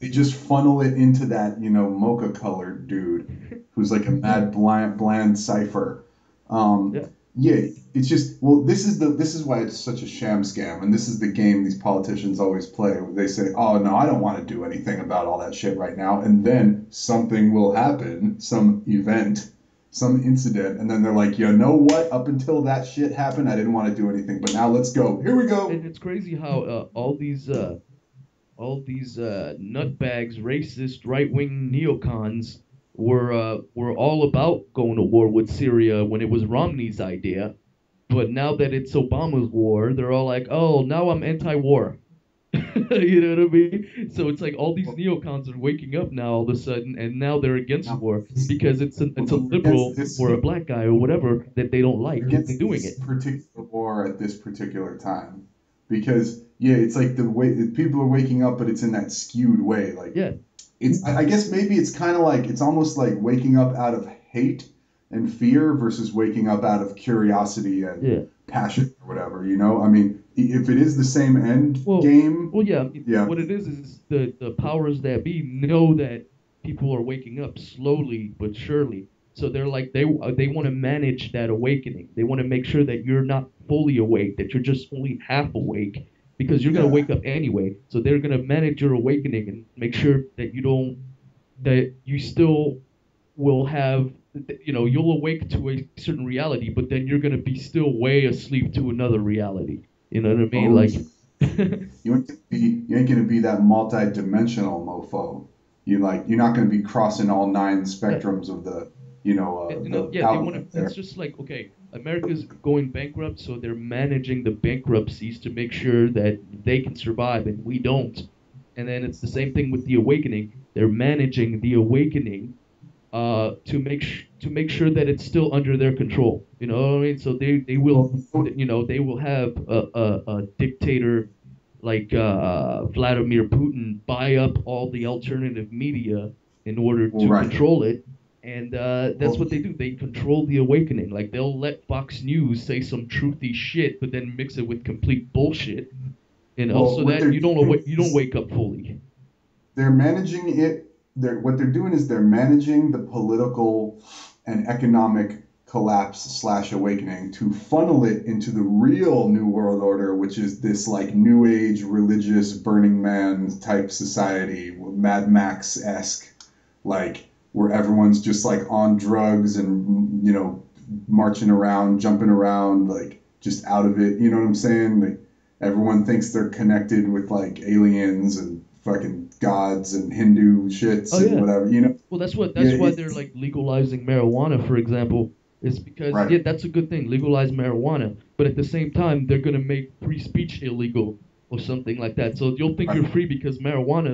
Speaker 1: they just funnel it into that, mocha colored dude who's like a mad bland cipher. Um,
Speaker 2: Yeah.
Speaker 1: yeah, it's just well, this is why it's such a sham scam, and this is the game these politicians always play. They say, "Oh no, I don't want to do anything about all that shit right now," and then something will happen, some event, some incident, and then they're like, "You know what? Up until that shit happened, I didn't want to do anything, but now let's go. Here we go."
Speaker 2: And it's crazy how all these nutbags, racist, right-wing neocons were all about going to war with Syria when it was Romney's idea. But now that it's Obama's war, they're all like, "Oh, now I'm anti-war." You know what I mean? So it's like all these
Speaker 1: Well,
Speaker 2: neocons are waking up now all of a sudden, and now they're against
Speaker 1: now,
Speaker 2: war because it's a
Speaker 1: well, against
Speaker 2: liberal
Speaker 1: this
Speaker 2: or a black guy or whatever that they don't like
Speaker 1: against
Speaker 2: doing
Speaker 1: this
Speaker 2: it.
Speaker 1: particular war at this particular time, because yeah, it's like the way people are waking up, but it's in that skewed way. Like
Speaker 2: Yeah,
Speaker 1: I guess maybe it's kind of like it's almost like waking up out of hate and fear versus waking up out of curiosity and
Speaker 2: yeah.
Speaker 1: passion or whatever. I mean, if it is the same end
Speaker 2: Well,
Speaker 1: game,
Speaker 2: yeah. I mean,
Speaker 1: yeah,
Speaker 2: what it is the powers that be know that people are waking up slowly but surely. So they're like they want to manage that awakening. They want to make sure that you're not fully awake, that you're just only half awake, because you're gonna
Speaker 1: yeah.
Speaker 2: wake up anyway. So they're gonna manage your awakening and make sure that you still will have you'll awake to a certain reality, but then you're gonna be still way asleep to another reality. You know what I mean?
Speaker 1: Oh,
Speaker 2: Like,
Speaker 1: you ain't gonna be that multi-dimensional mofo. You're not gonna be crossing all nine
Speaker 2: yeah,
Speaker 1: spectrums of the the
Speaker 2: yeah, they want
Speaker 1: outlet
Speaker 2: to. It's
Speaker 1: there.
Speaker 2: just like, okay, America's going bankrupt, so they're managing the bankruptcies to make sure that they can survive and we don't. And then it's the same thing with the awakening. They're managing the awakening to make sure that it's still under their control. You know what I mean? So they will,
Speaker 1: Well,
Speaker 2: they will have a dictator like Vladimir Putin buy up all the alternative media in order
Speaker 1: well,
Speaker 2: to
Speaker 1: right.
Speaker 2: control it. And that's
Speaker 1: Well,
Speaker 2: what they do. They control the awakening. Like they'll let Fox News say some truthy shit, but then mix it with complete bullshit,
Speaker 1: well,
Speaker 2: so
Speaker 1: what
Speaker 2: that
Speaker 1: they're doing
Speaker 2: you don't
Speaker 1: is
Speaker 2: wake up fully.
Speaker 1: they're managing it. What they're doing is they're managing the political and economic collapse slash awakening to funnel it into the real New World Order, which is this like New Age religious Burning Man type society, Mad Max esque, like where everyone's just like on drugs and marching around, jumping around, like just out of it. You know what I'm saying? Like everyone thinks they're connected with like aliens and fucking gods and Hindu shits
Speaker 2: Oh
Speaker 1: and
Speaker 2: yeah.
Speaker 1: whatever, you know?
Speaker 2: Well, that's
Speaker 1: Yeah,
Speaker 2: why they're like legalizing marijuana, for example, is because
Speaker 1: right,
Speaker 2: yeah, that's a good thing, legalize marijuana, but at the same time they're gonna make free speech illegal or something like that. So you'll think
Speaker 1: right,
Speaker 2: you're free because marijuana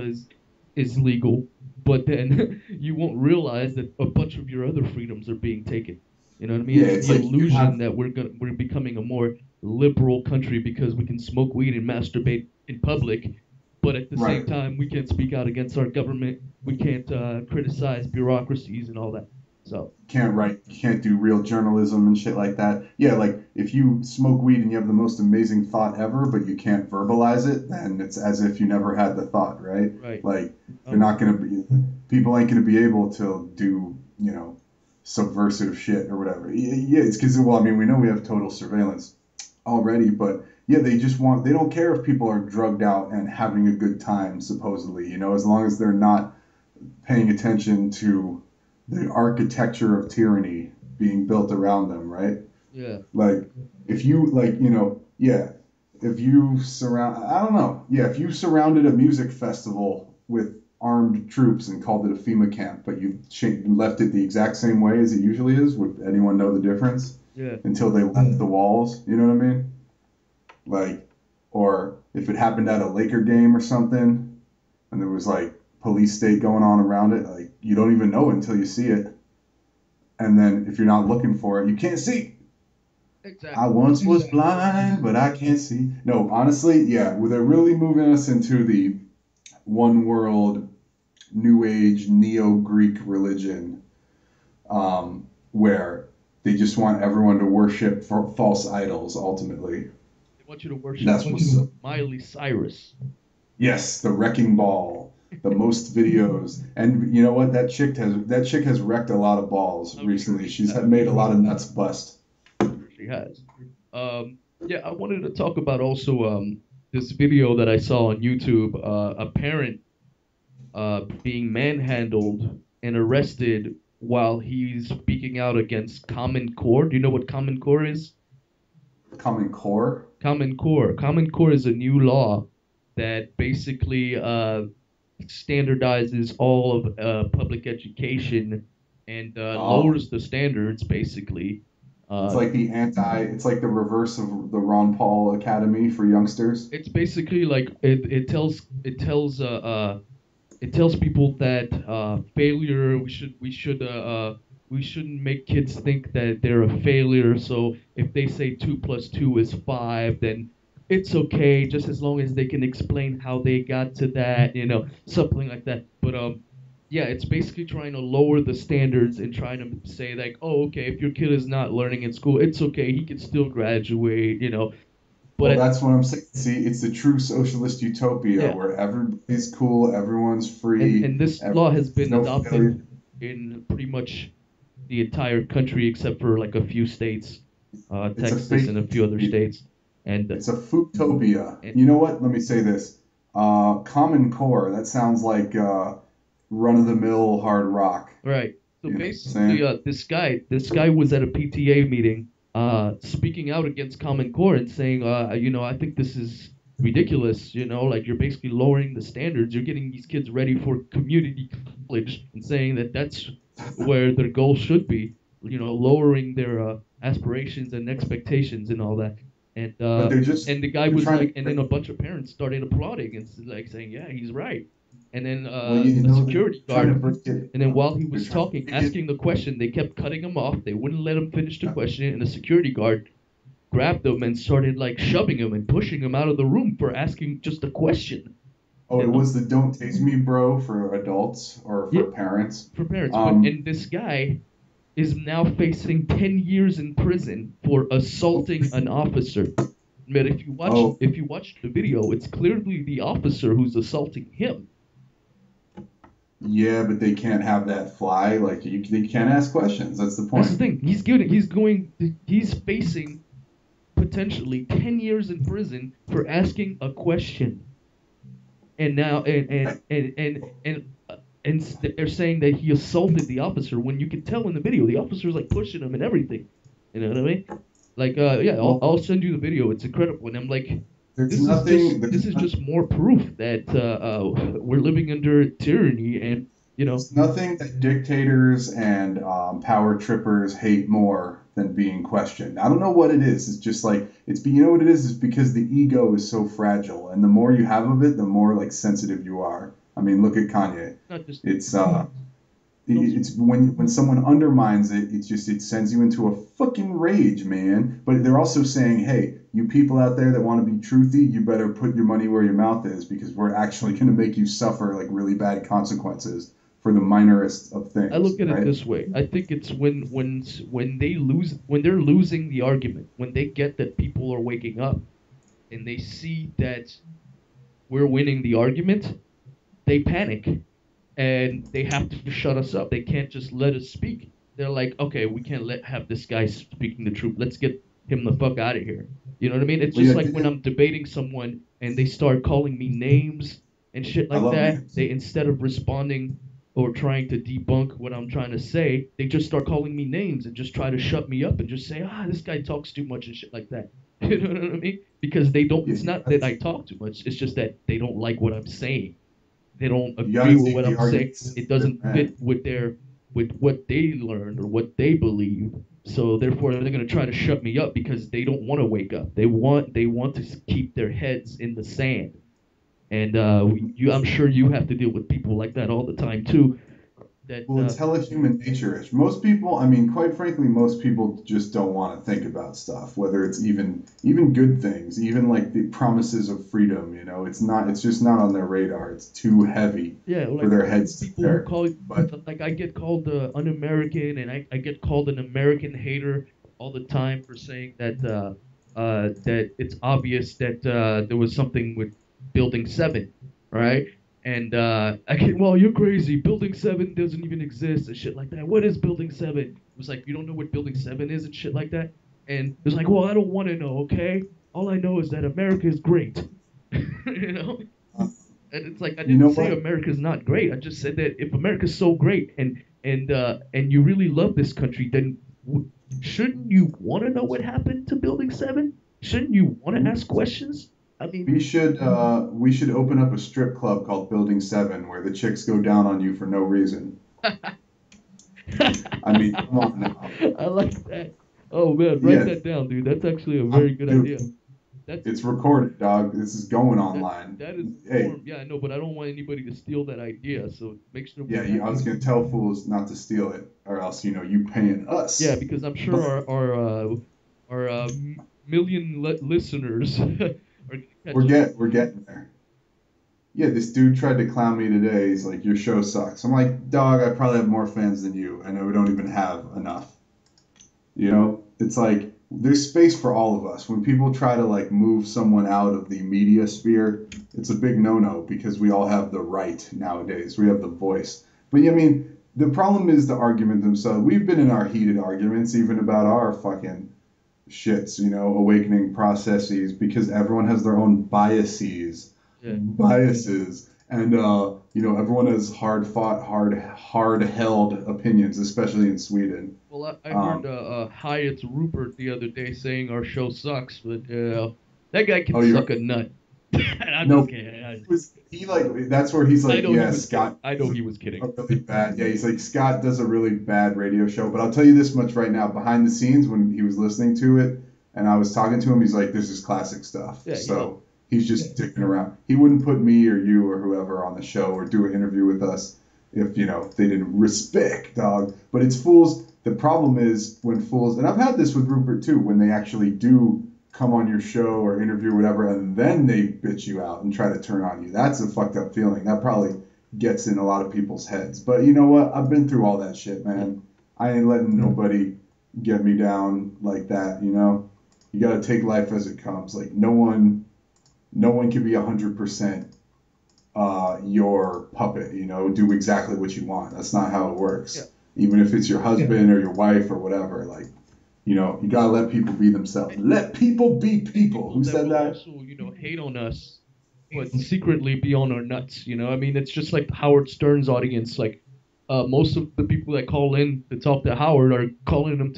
Speaker 2: is legal, but then you won't realize that a bunch of your other freedoms are being taken. You know what I mean?
Speaker 1: yeah.
Speaker 2: It's
Speaker 1: It's
Speaker 2: the
Speaker 1: like you
Speaker 2: illusion
Speaker 1: have
Speaker 2: that we're becoming a more liberal country because we can smoke weed and masturbate in public, but at the same
Speaker 1: right.
Speaker 2: time we can't speak out against our government. We can't criticize bureaucracies and all that. So
Speaker 1: Can't write, you can't do real journalism and shit like that. Yeah, like if you smoke weed and you have the most amazing thought ever, but you can't verbalize it, then it's as if you never had the thought, right?
Speaker 2: right.
Speaker 1: Like they're not gonna be, people ain't gonna be able to do, subversive shit or whatever. Yeah, it's because, well, I mean, we know we have total surveillance already, but yeah, they don't care if people are drugged out and having a good time, supposedly, as long as they're not paying attention to the architecture of tyranny being built around them, right?
Speaker 2: Yeah.
Speaker 1: Like, if you, like, yeah, if you I don't know, yeah, if you surrounded a music festival with armed troops and called it a FEMA camp, but you left it the exact same way as it usually is, would anyone know the difference?
Speaker 2: Yeah.
Speaker 1: Until they left the walls, you know what I mean? Like, or if it happened at a Laker game or something, and there was like police state going on around it, like you don't even know it until you see it. And then if you're not looking for it, you can't see.
Speaker 2: Exactly.
Speaker 1: I once was blind, but I can't see. No, honestly, yeah, well, they're really moving us into the one world, new age, neo-Greek religion, where they just want everyone to worship false idols, ultimately.
Speaker 2: They want you to worship
Speaker 1: That's what's up.
Speaker 2: Miley Cyrus.
Speaker 1: Yes, the wrecking ball, the most videos, and you know what? That chick has wrecked a lot of balls recently. She's made a lot of nuts bust.
Speaker 2: She has. Yeah, I wanted to talk about also this video that I saw on YouTube. A parent being manhandled and arrested while he's speaking out against Common Core. Do you know what Common Core is?
Speaker 1: Common Core?
Speaker 2: Common Core. Common Core is a new law that basically standardizes all of public education and lowers the standards, basically.
Speaker 1: It's like it's like the reverse of the Ron Paul Academy for youngsters.
Speaker 2: It's basically like it tells people that failure we shouldn't make kids think that they're a failure. So if they say 2 plus 2 is 5, then it's okay, just as long as they can explain how they got to that, something like that. But yeah, it's basically trying to lower the standards and trying to say like, oh, okay, if your kid is not learning in school, it's okay, he can still graduate, But
Speaker 1: well, that's what I'm saying. See, it's the true socialist utopia where everybody's cool, everyone's free.
Speaker 2: And this law has been adopted in pretty much the entire country except for like a few states, Texas and a few other states. And
Speaker 1: it's a foodtopia. You know what? Let me say this. Common Core, that sounds like run-of-the-mill hard rock.
Speaker 2: Right. So basically, this guy was at a PTA meeting, speaking out against Common Core and saying, I think this is ridiculous. Like you're basically lowering the standards. You're getting these kids ready for community college and saying that that's where their goal should be. Lowering their aspirations and expectations and all that. And and the guy was like, and then a bunch of parents started applauding and like saying, yeah, he's right. And then the security guard, and then while he was talking, asking the question, they kept cutting him off. They wouldn't let him finish the question, and the security guard grabbed him and started like shoving him and pushing him out of the room for asking just a question.
Speaker 1: Oh, it was the "Don't Tase Me, Bro" for adults or for parents.
Speaker 2: For parents, and this guy is now facing 10 years in prison for assaulting an officer. But if you watch the video, it's clearly the officer who's assaulting him.
Speaker 1: Yeah, but they can't have that fly. Like they can't ask questions. That's the point.
Speaker 2: That's the thing. He's facing potentially 10 years in prison for asking a question. And now and they're saying that he assaulted the officer when you can tell in the video the officer's like pushing him and everything. You know what I mean? Like I'll send you the video. It's incredible. And I'm like,
Speaker 1: There's
Speaker 2: this is just more proof that we're living under tyranny, and
Speaker 1: there's nothing that dictators and power trippers hate more than being questioned. I don't know what it is. It's just like you know what it is? It's because the ego is so fragile, and the more you have of it, the more like sensitive you are. I mean, look at Kanye.
Speaker 2: not just
Speaker 1: It's when someone undermines it, it sends you into a fucking rage, man. But they're also saying, hey, you people out there that want to be truthy, you better put your money where your mouth is, because we're actually going to make you suffer like really bad consequences for the minorest of things.
Speaker 2: I look at
Speaker 1: right?
Speaker 2: it this way. I think it's when they're losing the argument, when they get that people are waking up and they see that we're winning the argument, they panic and they have to shut us up. They can't just let us speak. They're like, okay, we can't have this guy speaking the truth. Let's get him the fuck out of here. You know what I mean? It's just like when I'm debating someone and they start calling me names and shit like that.
Speaker 1: Names.
Speaker 2: They, instead of responding or trying to debunk what I'm trying to say, they just start calling me names and just try to shut me up and just say, this guy talks too much and shit like that. You know what I mean? Because they don't. It's not that I talk too much. It's just that they don't like what I'm saying. They don't agree with what I'm saying. It doesn't fit with what they learned or what they believe. So therefore, they're gonna try to shut me up because they don't want to wake up. They want to keep their heads in the sand. And I'm sure you have to deal with people like that all the time too.
Speaker 1: Well, it's hella human nature-ish. Most people, I mean, quite frankly, most people just don't want to think about stuff, whether it's even good things, even like the promises of freedom, it's just not on their radar. It's too heavy for their heads to bear.
Speaker 2: But like I get called un-American, and I get called an American hater all the time for saying that that it's obvious that there was something with Building 7, right? And well, you're crazy. Building 7 doesn't even exist and shit like that. What is Building 7? It was like, you don't know what Building 7 is and shit like that? And it was like, well, I don't want to know, okay? All I know is that America is great. you know? And it's like, I didn't say America's not great. I just said that if America's so great and you really love this country, then shouldn't you want to know what happened to Building 7? Shouldn't you want to ask questions? I mean,
Speaker 1: we should open up a strip club called Building 7 where the chicks go down on you for no reason. I mean, come on now.
Speaker 2: I like that. Oh man, write that down, dude. That's actually a very good idea.
Speaker 1: It's recorded, dog. This is going online.
Speaker 2: That is yeah, I know, but I don't want anybody to steal that idea. So make sure.
Speaker 1: Yeah, I was gonna tell fools not to steal it, or else you paying us.
Speaker 2: Yeah, because I'm sure our million listeners.
Speaker 1: We're getting there. Yeah, this dude tried to clown me today. He's like, your show sucks. I'm like, dog, I probably have more fans than you, and we don't even have enough. It's like, there's space for all of us. When people try to like move someone out of the media sphere, it's a big no-no because we all have the right nowadays. We have the voice. But I mean, the problem is the argument themselves. We've been in our heated arguments, even about our fucking shits, awakening processes, because everyone has their own biases, and everyone has hard-held opinions, especially in Sweden.
Speaker 2: Well, I heard Hyatt's Rupert the other day saying our show sucks, but that guy can suck a nut. I'm just kidding.
Speaker 1: That's where he's like,
Speaker 2: Scott. I know he was kidding.
Speaker 1: Really bad. Yeah, he's like, Scott does a really bad radio show. But I'll tell you this much right now. Behind the scenes, when he was listening to it and I was talking to him, he's like, this is classic stuff. Yeah, so he's just dicking around. He wouldn't put me or you or whoever on the show or do an interview with us if, they didn't respect, dog. But it's fools. The problem is when fools, and I've had this with Rupert too, when they actually do come on your show or interview whatever, and then they bitch you out and try to turn on you. That's a fucked up feeling. That probably gets in a lot of people's heads. But you know what? I've been through all that shit, man. I ain't letting nobody get me down like that, You got to take life as it comes. Like no one can be 100% your puppet, do exactly what you want. That's not how it works. Yeah. Even if it's your husband or your wife or whatever, like, you gotta let people be themselves. Let people be people. Who said that?
Speaker 2: Also, hate on us, but secretly be on our nuts. I mean, it's just like Howard Stern's audience. Like, most of the people that call in to talk to Howard are calling him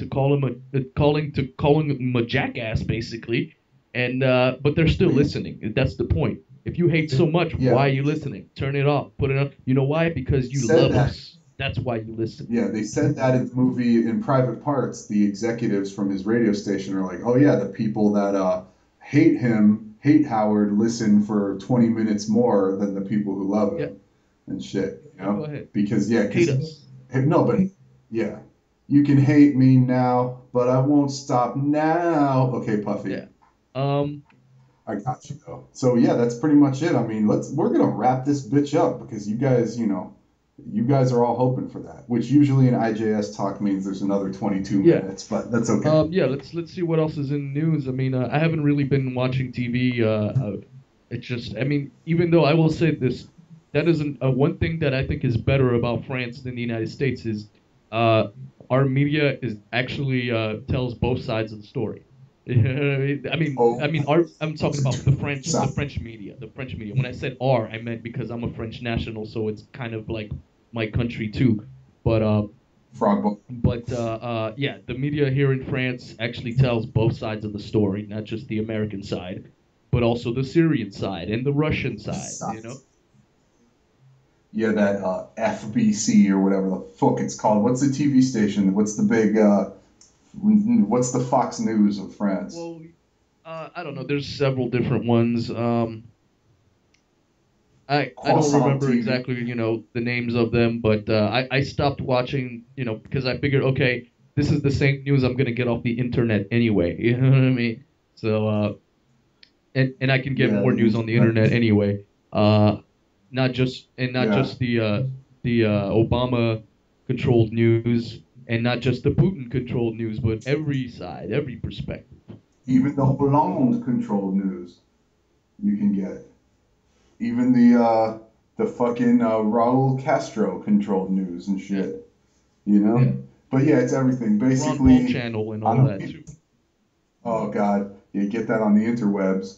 Speaker 2: a jackass, basically. And but they're still listening. That's the point. If you hate so much,
Speaker 1: Yeah.
Speaker 2: why are you listening? Turn it off. Put it on. You know why? Because you
Speaker 1: Said
Speaker 2: love
Speaker 1: that.
Speaker 2: us. That's why you listen.
Speaker 1: Yeah, they said that in the movie in Private Parts. The executives from his radio station are like, "Oh yeah, the people that hate him, hate Howard, listen for 20 minutes more than the people who love him and shit." You know?
Speaker 2: Go ahead.
Speaker 1: Because yeah,
Speaker 2: Hate us.
Speaker 1: no, but yeah, you can hate me now, but I won't stop now. Okay, Puffy.
Speaker 2: Yeah.
Speaker 1: I got you though. So yeah, that's pretty much it. I mean, we're gonna wrap this bitch up because you guys, you guys are all hoping for that. Which usually in IJS talk means there's another 22 minutes, but that's okay.
Speaker 2: Yeah. Let's see what else is in the news. I mean, I haven't really been watching TV. It's just, I mean, even though I will say this, that isn't one thing that I think is better about France than the United States is our media is actually tells both sides of the story. I mean, I'm talking about the French media, the French media. When I said "our," I meant because I'm a French national, so it's kind of like my country too. But yeah, the media here in France actually tells both sides of the story, not just the American side, but also the Syrian side and the Russian side. You know.
Speaker 1: Yeah, that FBC or whatever the fuck it's called. What's the TV station? What's the big? What's the Fox News of France?
Speaker 2: Well, I don't know. There's several different ones. I don't remember exactly, the names of them, but I stopped watching, because I figured, okay, this is the same news I'm gonna get off the internet anyway. You know what I mean? So, and I can get more news on the internet anyway. Not just the Obama controlled news. And not just the Putin-controlled news, but every side, every perspective.
Speaker 1: Even the Hollande-controlled news, you can get. Even the fucking Raul Castro-controlled news and shit. You know? Yeah. But yeah, it's everything. Basically,
Speaker 2: Ron Paul channel and all that too.
Speaker 1: Oh God, yeah, get that on the interwebs.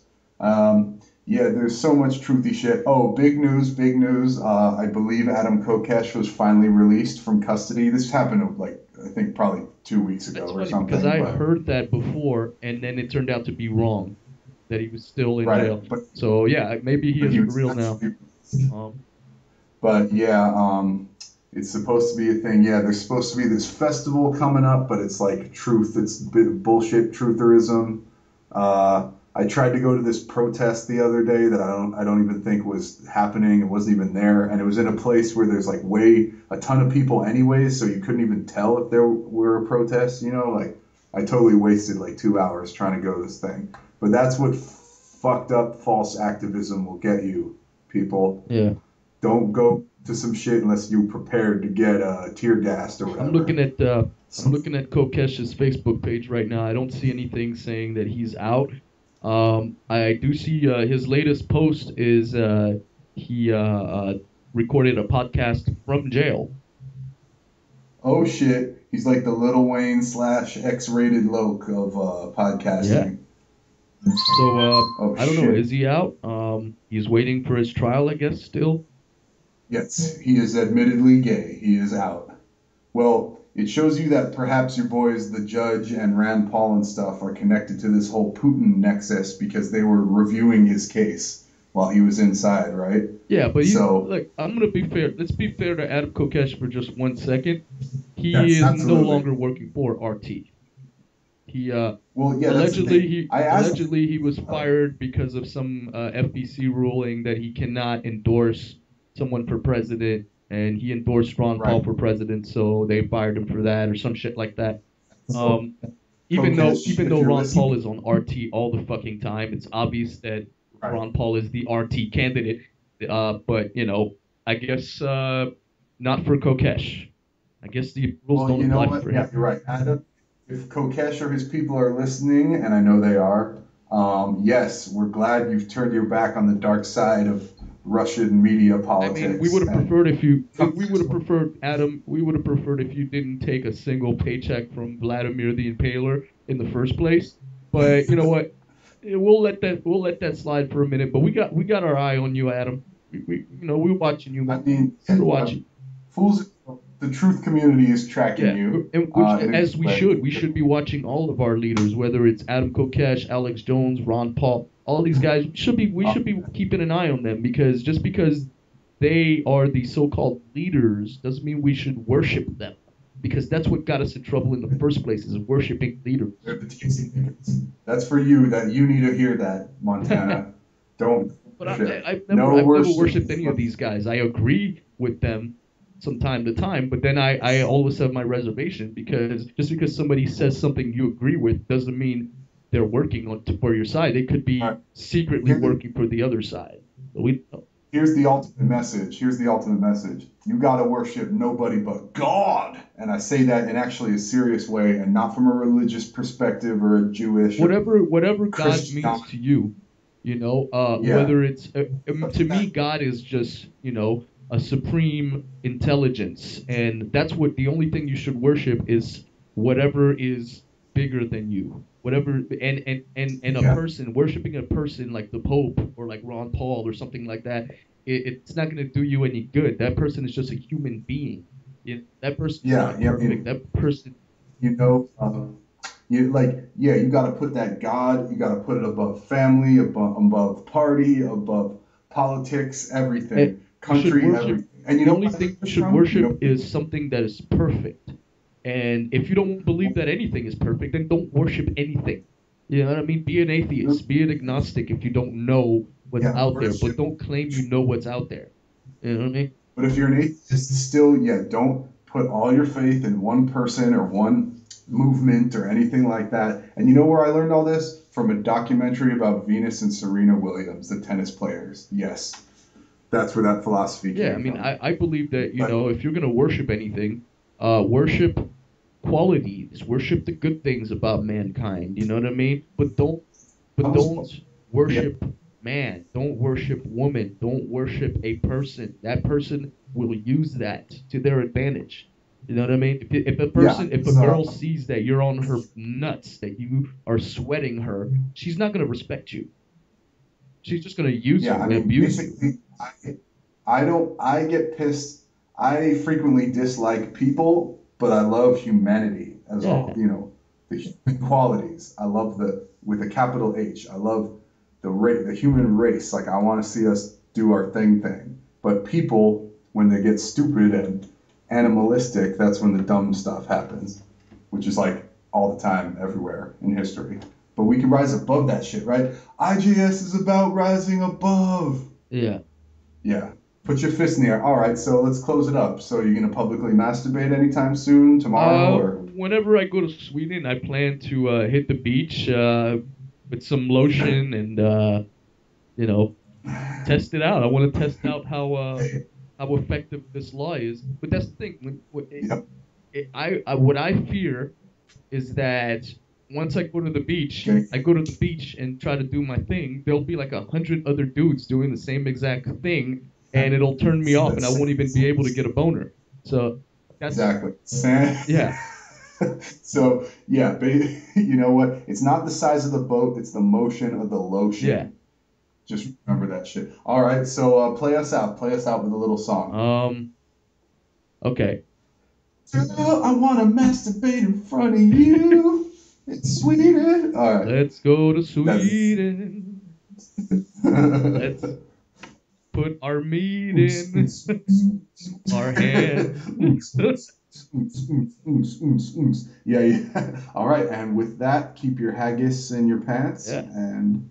Speaker 1: Yeah, there's so much truthy shit. Oh, big news, big news. I believe Adam Kokesh was finally released from custody. This happened, I think probably 2 weeks ago or something.
Speaker 2: Because I heard that before, and then it turned out to be wrong, that he was still in jail. So, yeah, maybe he is real now.
Speaker 1: But, yeah, it's supposed to be a thing. Yeah, there's supposed to be this festival coming up, but it's like truth. It's bullshit trutherism. I tried to go to this protest the other day that I don't even think was happening. It wasn't even there, and it was in a place where there's like a ton of people anyways, so you couldn't even tell if there were a protest. I totally wasted like 2 hours trying to go to this thing. But that's what fucked up false activism will get you, people.
Speaker 2: Yeah.
Speaker 1: Don't go to some shit unless you're prepared to get tear gassed or whatever.
Speaker 2: I'm looking at Kokesh's Facebook page right now. I don't see anything saying that he's out. I do see his latest post is he recorded a podcast from jail.
Speaker 1: Oh shit! He's like the Lil Wayne / X-rated Loke of podcasting.
Speaker 2: Yeah. So I don't know. Is he out? He's waiting for his trial, I guess. Still.
Speaker 1: Yes, he is admittedly gay. He is out. Well. It shows you that perhaps your boys, the judge and Rand Paul and stuff, are connected to this whole Putin nexus because they were reviewing his case while he was inside, right?
Speaker 2: Yeah, but look, I'm going to be fair. Let's be fair to Adam Kokesh for just 1 second. He is no longer working for RT. He allegedly he was fired because of some FBC ruling that he cannot endorse someone for president. And he endorsed Ron Paul for president, so they fired him for that or some shit like that. Even though Ron Paul is on RT all the fucking time, it's obvious that Ron Paul is the RT candidate. But I guess not for Kokesh. I guess the rules don't apply for him.
Speaker 1: Yeah, you're right, Adam. If Kokesh or his people are listening, and I know they are, yes, we're glad you've turned your back on the dark side of Russian media politics.
Speaker 2: I mean, we would have preferred Adam, we would have preferred if you didn't take a single paycheck from Vladimir the Impaler in the first place. But you know what? We'll let that slide for a minute. But we got our eye on you, Adam. We're watching you, man.
Speaker 1: I mean,
Speaker 2: we're watching.
Speaker 1: Fools the truth community is tracking you.
Speaker 2: And as we should be watching all of our leaders, whether it's Adam Kokesh, Alex Jones, Ron Paul, all these guys. We should be keeping an eye on them, because just because they are the so-called leaders doesn't mean we should worship them, because that's what got us in trouble in the first place, is worshiping leaders.
Speaker 1: That's for you. That you need to hear that, Montana. Don't.
Speaker 2: But I've never worshipped any of these guys. I agree with them from time to time, but then I always have my reservation, because just because somebody says something you agree with doesn't mean they're working for your side. They could be secretly working for the other side.
Speaker 1: Here's the ultimate message. You gotta worship nobody but God. And I say that in actually a serious way, and not from a religious perspective or a Jewish.
Speaker 2: Whatever God means to you, whether it's to me, God is just a supreme intelligence, and that's what the only thing you should worship is whatever is bigger than you. Whatever, and a person, worshiping a person like the Pope or like Ron Paul or something like that, it's not going to do you any good. That person is just a human being. That person is not perfect. That person,
Speaker 1: you got to put that God, you got to put it above family, above party, above politics, everything, country, everything. And
Speaker 2: the only thing you should worship is something that is perfect. And if you don't believe that anything is perfect, then don't worship anything. You know what I mean? Be an atheist. Be an agnostic if you don't know what's out there. But don't claim you know what's out there. You know what I mean?
Speaker 1: But if you're an atheist, still, don't put all your faith in one person or one movement or anything like that. And you know where I learned all this? From a documentary about Venus and Serena Williams, the tennis players. Yes. That's where that philosophy came from.
Speaker 2: Yeah, I mean, I believe that, if you're going to worship anything, worship qualities, worship the good things about mankind, you know what I mean? But don't worship man, don't worship woman, don't worship a person. That person will use that to their advantage. You know what I mean? If a girl sees that you're on her nuts, that you are sweating her, she's not going to respect you. She's just going to use you and abuse you.
Speaker 1: I get pissed. I frequently dislike people, but I love humanity as well. The human qualities. I love with a capital H. I love the human race. Like, I want to see us do our thing. But people, when they get stupid and animalistic, that's when the dumb stuff happens, which is like all the time, everywhere in history. But we can rise above that shit, right? IJS is about rising above.
Speaker 2: Yeah.
Speaker 1: Yeah. Put your fist in the air. All right, so let's close it up. So you're going to publicly masturbate anytime soon, tomorrow? Or?
Speaker 2: Whenever I go to Sweden, I plan to hit the beach with some lotion and, test it out. I want to test out how effective this law is. But that's the thing. What I fear is that once I go to the beach, and try to do my thing, there'll be like 100 other dudes doing the same exact thing, and it'll turn me off, and I won't even be able to get a boner. So that's
Speaker 1: exactly.
Speaker 2: Yeah.
Speaker 1: So you know what? It's not the size of the boat; it's the motion of the lotion.
Speaker 2: Yeah.
Speaker 1: Just remember that shit. All right, so play us out. Play us out with a little song.
Speaker 2: Okay.
Speaker 1: Girl, I wanna masturbate in front of you. It's Sweden. All right.
Speaker 2: Let's go to Sweden. Let's put our meat in our hands.
Speaker 1: Yeah. All right, and with that, keep your haggis in your pants, and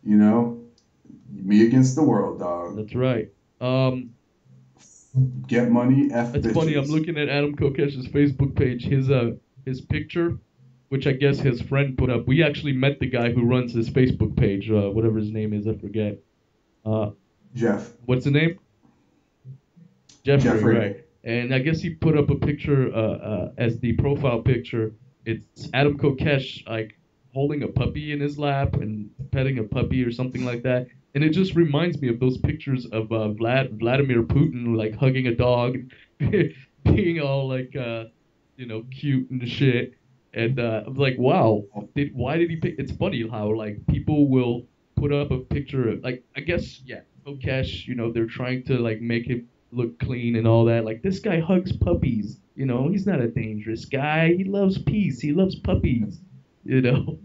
Speaker 1: me against the world, dog.
Speaker 2: That's right.
Speaker 1: Get money, F bitches.
Speaker 2: It's funny. I'm looking at Adam Kokesh's Facebook page. His picture, which I guess his friend put up. We actually met the guy who runs his Facebook page. Whatever his name is, I forget.
Speaker 1: Jeff.
Speaker 2: What's the name? Jeffrey, right. And I guess he put up a picture as the profile picture. It's Adam Kokesh, like, holding a puppy in his lap and petting a puppy or something like that. And it just reminds me of those pictures of Vladimir Putin, like, hugging a dog, being all, like, cute and shit. And I'm like, wow, why did he pick? It's funny how, like, people will put up a picture of, like, I guess, Kokesh, they're trying to, like, make him look clean and all that. Like this guy hugs puppies. You know, he's not a dangerous guy. He loves peace. He loves puppies. You know,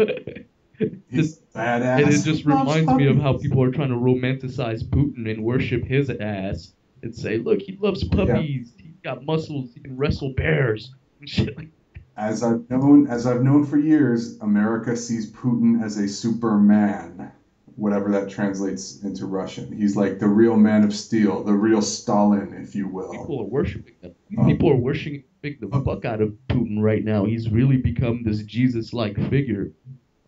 Speaker 1: He's
Speaker 2: just and it
Speaker 1: badass.
Speaker 2: just
Speaker 1: He loves
Speaker 2: reminds me of how
Speaker 1: puppies.
Speaker 2: people are trying to romanticize Putin and worship his ass and say, look, he loves
Speaker 1: Yeah.
Speaker 2: puppies. He's got muscles. He can wrestle bears and shit like.
Speaker 1: As I've known for years, America sees Putin as a Superman, whatever that translates into Russian. He's like the real man of steel, the real Stalin, if you will.
Speaker 2: People are worshiping him.
Speaker 1: Um,
Speaker 2: People are worshiping the fuck out of Putin right now. He's really become this Jesus-like figure.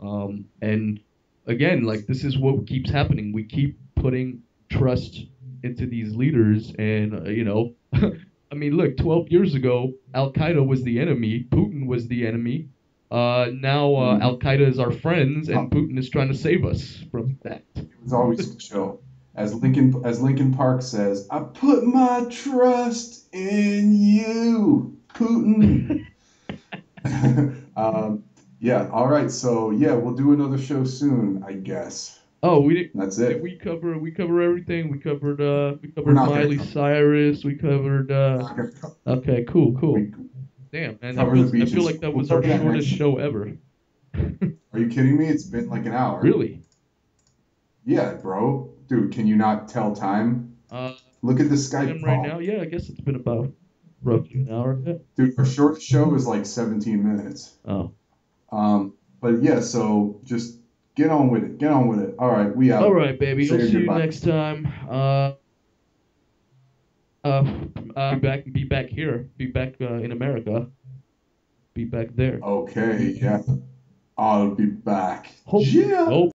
Speaker 2: And again, like this is what keeps happening. We keep putting trust into these leaders, and I mean, look, 12 years ago, Al Qaeda was the enemy, Putin was the enemy. Now Al Qaeda is our friends, and Putin is trying to save us from that.
Speaker 1: It was always chill. As Lincoln Park says, I put my trust in you, Putin. Yeah, all right. So yeah, we'll do another show soon, I guess.
Speaker 2: Oh, we did.
Speaker 1: That's
Speaker 2: Did
Speaker 1: it.
Speaker 2: we cover everything? We
Speaker 1: We're
Speaker 2: covered
Speaker 1: not gonna
Speaker 2: Miley
Speaker 1: cover.
Speaker 2: Cyrus. We covered.
Speaker 1: Not gonna cover.
Speaker 2: Okay, cool.
Speaker 1: We
Speaker 2: Damn, man,
Speaker 1: cover the
Speaker 2: I feel
Speaker 1: beaches.
Speaker 2: like that
Speaker 1: We'll
Speaker 2: was our
Speaker 1: cover that
Speaker 2: shortest
Speaker 1: next.
Speaker 2: show ever.
Speaker 1: Are you kidding me? It's been like an hour.
Speaker 2: Really?
Speaker 1: Yeah, bro. Dude, can you not tell time?
Speaker 2: Uh,
Speaker 1: Look at the
Speaker 2: Time
Speaker 1: Skype
Speaker 2: right
Speaker 1: call.
Speaker 2: now. Yeah, I guess it's been about roughly an hour. Yeah.
Speaker 1: Dude, our short show is like 17 minutes.
Speaker 2: Oh.
Speaker 1: But yeah, so just get on with it. Get on with it. All right, we out.
Speaker 2: All right, baby.
Speaker 1: Say
Speaker 2: I'll
Speaker 1: your
Speaker 2: see you
Speaker 1: goodbye.
Speaker 2: next time. Be back here. Be back in America. Be back there.
Speaker 1: Okay, yeah. I'll be back.
Speaker 2: Hope.
Speaker 1: Yeah.
Speaker 2: Hope.